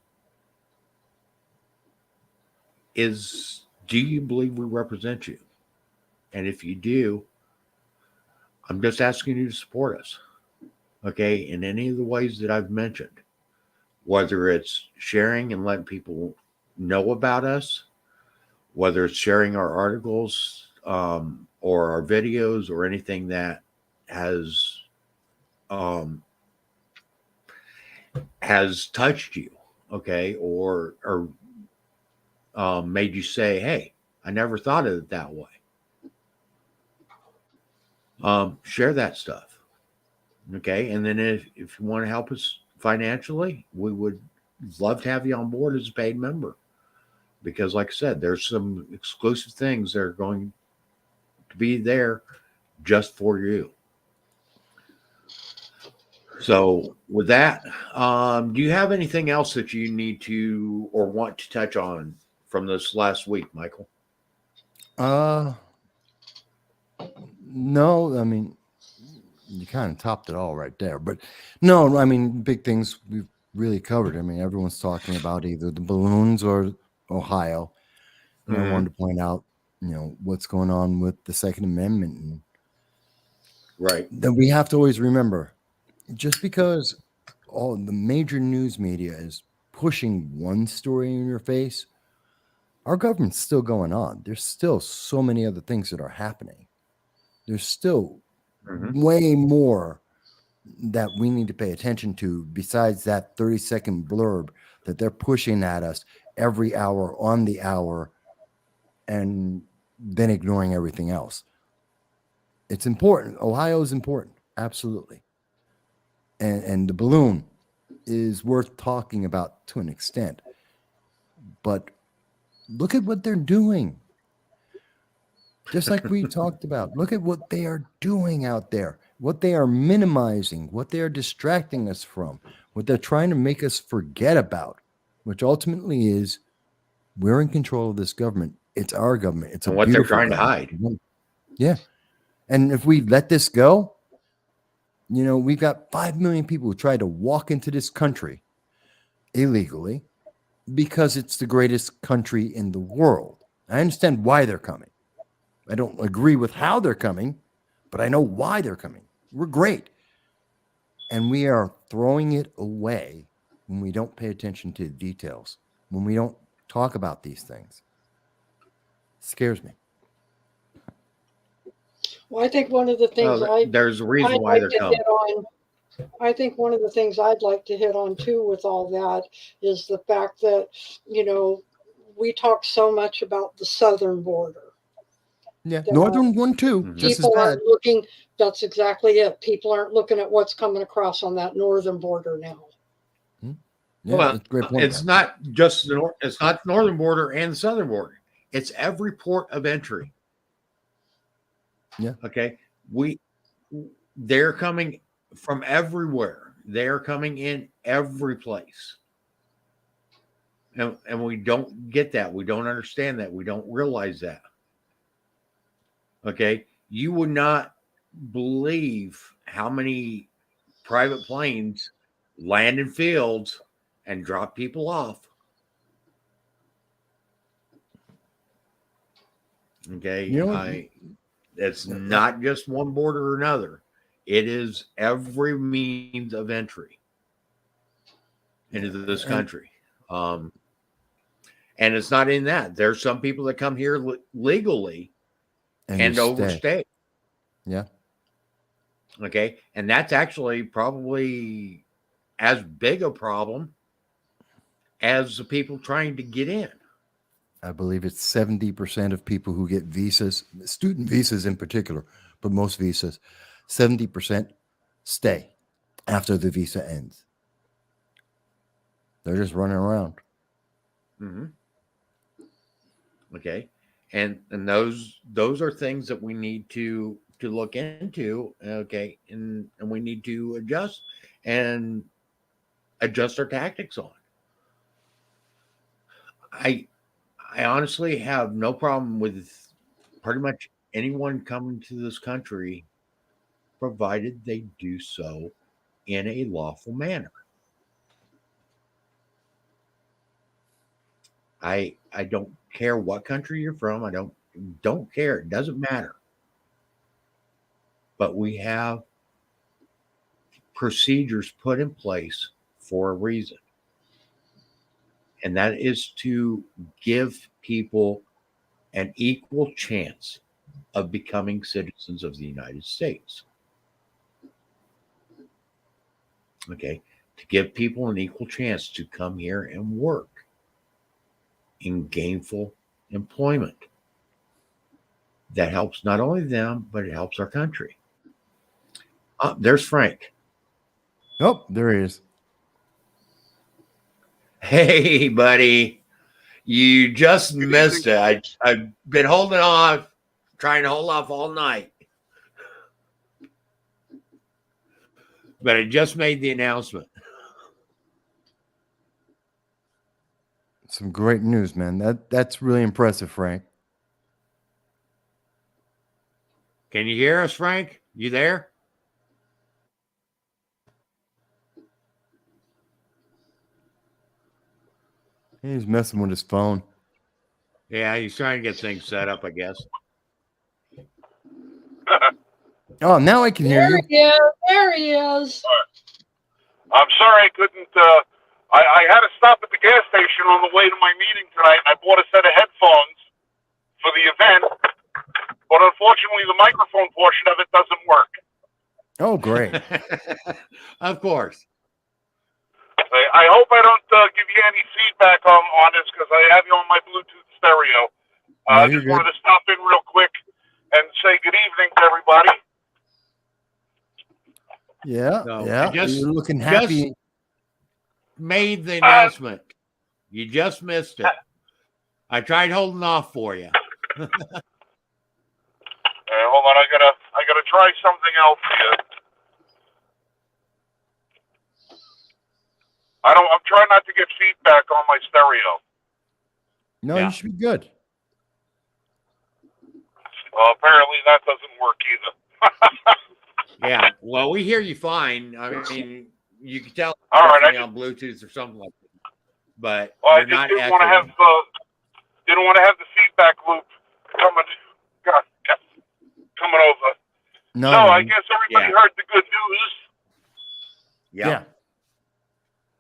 do you believe we represent you? And if you do, I'm just asking you to support us, okay, in any of the ways that I've mentioned, whether it's sharing and letting people know about us, whether it's sharing our articles, or our videos, or anything that has touched you, okay, or made you say, hey, I never thought of it that way. Share that stuff. Okay. And then if you want to help us financially, we would love to have you on board as a paid member. Because like I said, there's some exclusive things that are going to be there just for you. So with that, do you have anything else that you need to or want to touch on from this last week, Michael? No, I mean, you kind of topped it all right there. But no, I mean, big things we've really covered. I mean, everyone's talking about either the balloons or Ohio. And I wanted to point out, what's going on with the Second Amendment. And right. Then we have to always remember, just because all the major news media is pushing one story in your face, our government's still going on. There's still so many other things that are happening. There's still way more that we need to pay attention to besides that 30-second blurb that they're pushing at us every hour on the hour and then ignoring everything else. It's important. Ohio is important. Absolutely. And the balloon is worth talking about to an extent. But look at what they're doing. Just like we talked about, look at what they are doing out there, what they are minimizing, what they are distracting us from, what they're trying to make us forget about, which ultimately is we're in control of this government. It's our government. It's what they're trying to hide. Yeah. And if we let this go, we've got 5 million people who try to walk into this country illegally because it's the greatest country in the world. I understand why they're coming. I don't agree with how they're coming, but I know why they're coming. We're great. And we are throwing it away when we don't pay attention to the details, when we don't talk about these things. It scares me. Well, I think one of the things there's a reason I'd why like they're to coming. hit on, I think one of the things I'd like to hit on too with all that is the fact that, you know, we talk so much about the southern border. Yeah, northern one too. Mhm. Just as People bad. aren't looking, that's exactly it. People aren't looking at what's coming across on that northern border now. Yeah, Well, that's a great point. it's not just it's not the northern border and the southern border. It's every port of entry. Yeah. Okay. They're coming from everywhere. They're coming in every place. And we don't get that. We don't understand that. We don't realize that. Okay. You would not believe how many private planes land in fields and drop people off. Okay. You know, It's not just one border or another. It is every means of entry into this country. And it's not in that. There's some people that come here legally and overstay. Yeah. Okay. And that's actually probably as big a problem as the people trying to get in. I believe it's 70% of people who get visas, student visas in particular, but most visas, 70% stay after the visa ends. They're just running around. Mm-hmm. Okay. And those are things that we need to look into. Okay. And we need to adjust our tactics on. I honestly have no problem with pretty much anyone coming to this country, provided they do so in a lawful manner. I don't care what country you're from. I don't care. It doesn't matter. But we have procedures put in place for a reason. And that is to give people an equal chance of becoming citizens of the United States. Okay. To give people an equal chance to come here and work in gainful employment. That helps not only them, but it helps our country. There's Frank. Oh, there he is. Hey, buddy. You just missed it. I've been holding off, trying to hold off all night. But I just made the announcement. Some great news, man. That's really impressive, Frank. Can you hear us, Frank? You there? He's messing with his phone. Yeah, he's trying to get things set up, I guess. Oh, now I can hear you. There he is. I'm sorry I couldn't. I had to stop at the gas station on the way to my meeting tonight. I bought a set of headphones for the event, but unfortunately the microphone portion of it doesn't work. Oh, great. Of course. I hope I don't give you any feedback on this because I have you on my Bluetooth stereo. I just wanted to stop in real quick and say good evening to everybody. Yeah, yeah. You're looking happy. Made the announcement. You just missed it. I tried holding off for you. Hold on, I gotta try something else here. I'm trying not to get feedback on my stereo. No, you should be good. Well, apparently that doesn't work either. Yeah. Well, we hear you fine. I mean, you can tell all right, on Bluetooth or something like that. but Well, I you're just not didn't want to have echoing. the feedback loop coming. God, coming over. No, So no, I guess everybody Yeah. heard the good news. yeah.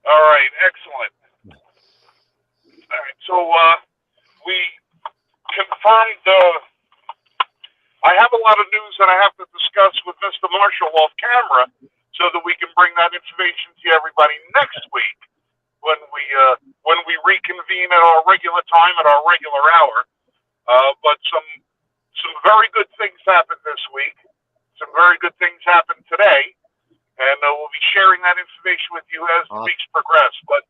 All right, excellent. All right, so we confirmed. I have a lot of news that I have to discuss with Mr. Marshall off camera, so that we can bring that information to everybody next week when we reconvene at our regular time at our regular hour. But some very good things happened this week. Some very good things happened today, and we'll be sharing that information with you as the weeks progress. But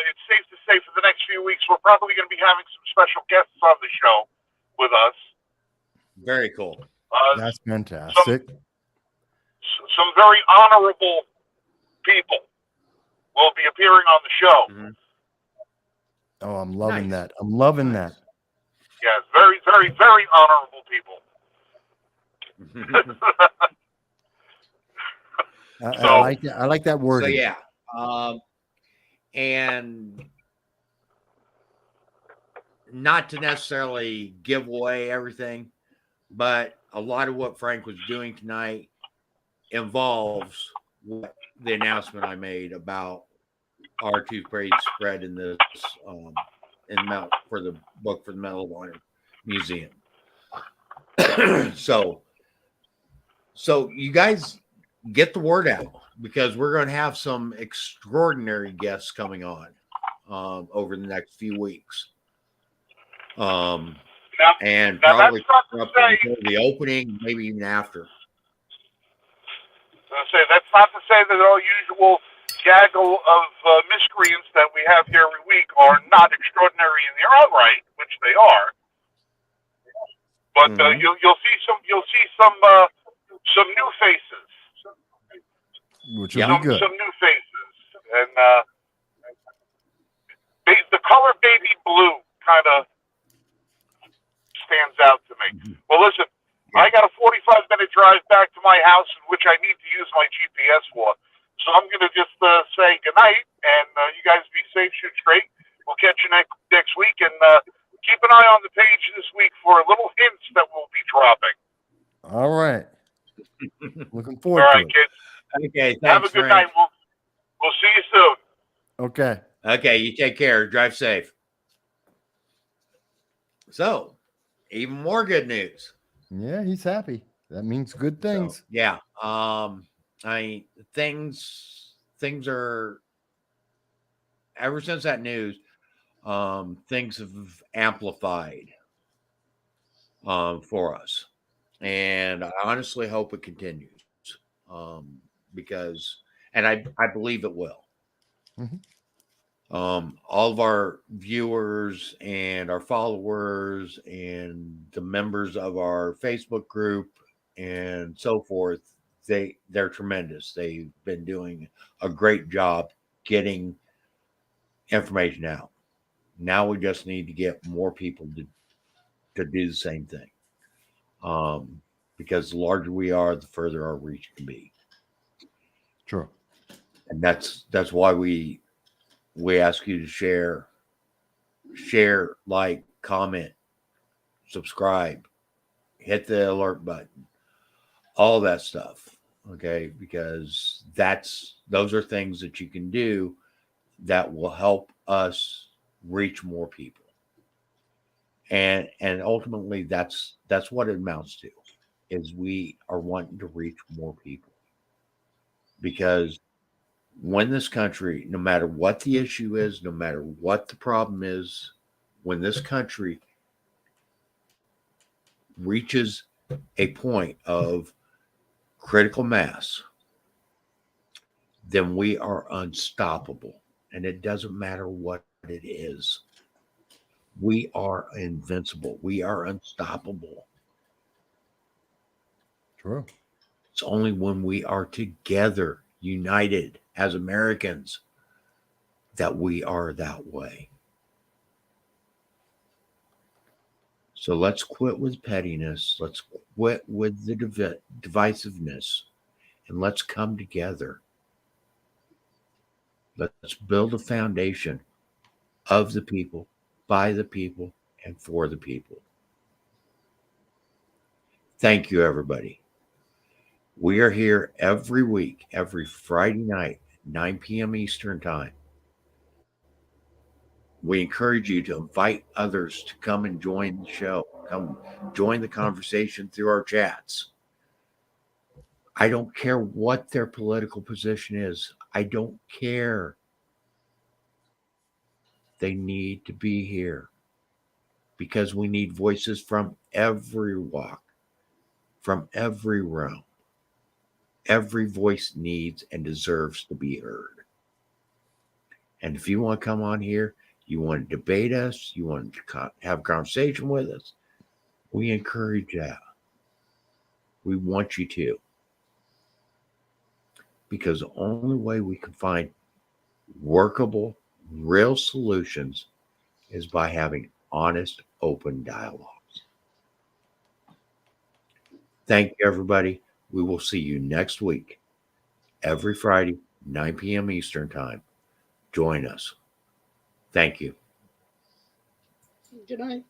it's safe to say for the next few weeks, we're probably going to be having some special guests on the show with us. Very cool. That's fantastic. Some very honorable people will be appearing on the show. Mm-hmm. Oh, I'm loving Nice. that. I'm loving that. Yes, very, very, very honorable people. I like that. I like that word. So yeah, and not to necessarily give away everything, but a lot of what Frank was doing tonight involves what the announcement I made about our toothpaste spread in this for the book for the Medal of Honor Museum. so you guys get the word out, because we're going to have some extraordinary guests coming on over the next few weeks. And probably before the opening, maybe even after. That's not to say that our usual gaggle of miscreants that we have here every week are not extraordinary in their own right, which they are. But you'll see some new faces, which will be good. Some new faces, and the color baby blue kind of stands out to me. Well, listen, I got a 45-minute drive back to my house, in which I need to use my GPS for. So I'm going to just say goodnight, and you guys be safe, shoot straight. We'll catch you next week, and keep an eye on the page this week for little hints that we'll be dropping. All right. Looking forward to it. Kids. Okay, thanks, have a good Frank. night. We'll see you soon. Okay. Okay, you take care. Drive safe. So, even more good news. Yeah, he's happy. That means good things. So, yeah. Things are, ever since that news, things have amplified for us. And I honestly hope it continues. Because, and I believe it will. Mm-hmm. All of our viewers and our followers and the members of our Facebook group and so forth, they're tremendous. They've been doing a great job getting information out. Now we just need to get more people to do the same thing. Because the larger we are, the further our reach can be. True. And that's why we ask you to share, like, comment, subscribe, hit the alert button, all that stuff. Okay, because those are things that you can do that will help us reach more people. And ultimately that's what it amounts to, is we are wanting to reach more people. Because when this country, no matter what the issue is, no matter what the problem is, when this country reaches a point of critical mass, then we are unstoppable. And it doesn't matter what it is. We are invincible. We are unstoppable. True. It's only when we are together, united as Americans, that we are that way. So let's quit with pettiness. Let's quit with the divisiveness, and let's come together. Let's build a foundation of the people, by the people, and for the people. Thank you, everybody. We are here every week, every Friday night, 9 p.m. Eastern Time. We encourage you to invite others to come and join the show. Come join the conversation through our chats. I don't care what their political position is. I don't care. They need to be here because we need voices from every walk, from every realm. Every voice needs and deserves to be heard. And if you want to come on here, you want to debate us, you want to have a conversation with us, we encourage that. We want you to. Because the only way we can find workable, real solutions is by having honest, open dialogues. Thank you, everybody. We will see you next week, every Friday, 9 p.m. Eastern Time. Join us. Thank you. Good night.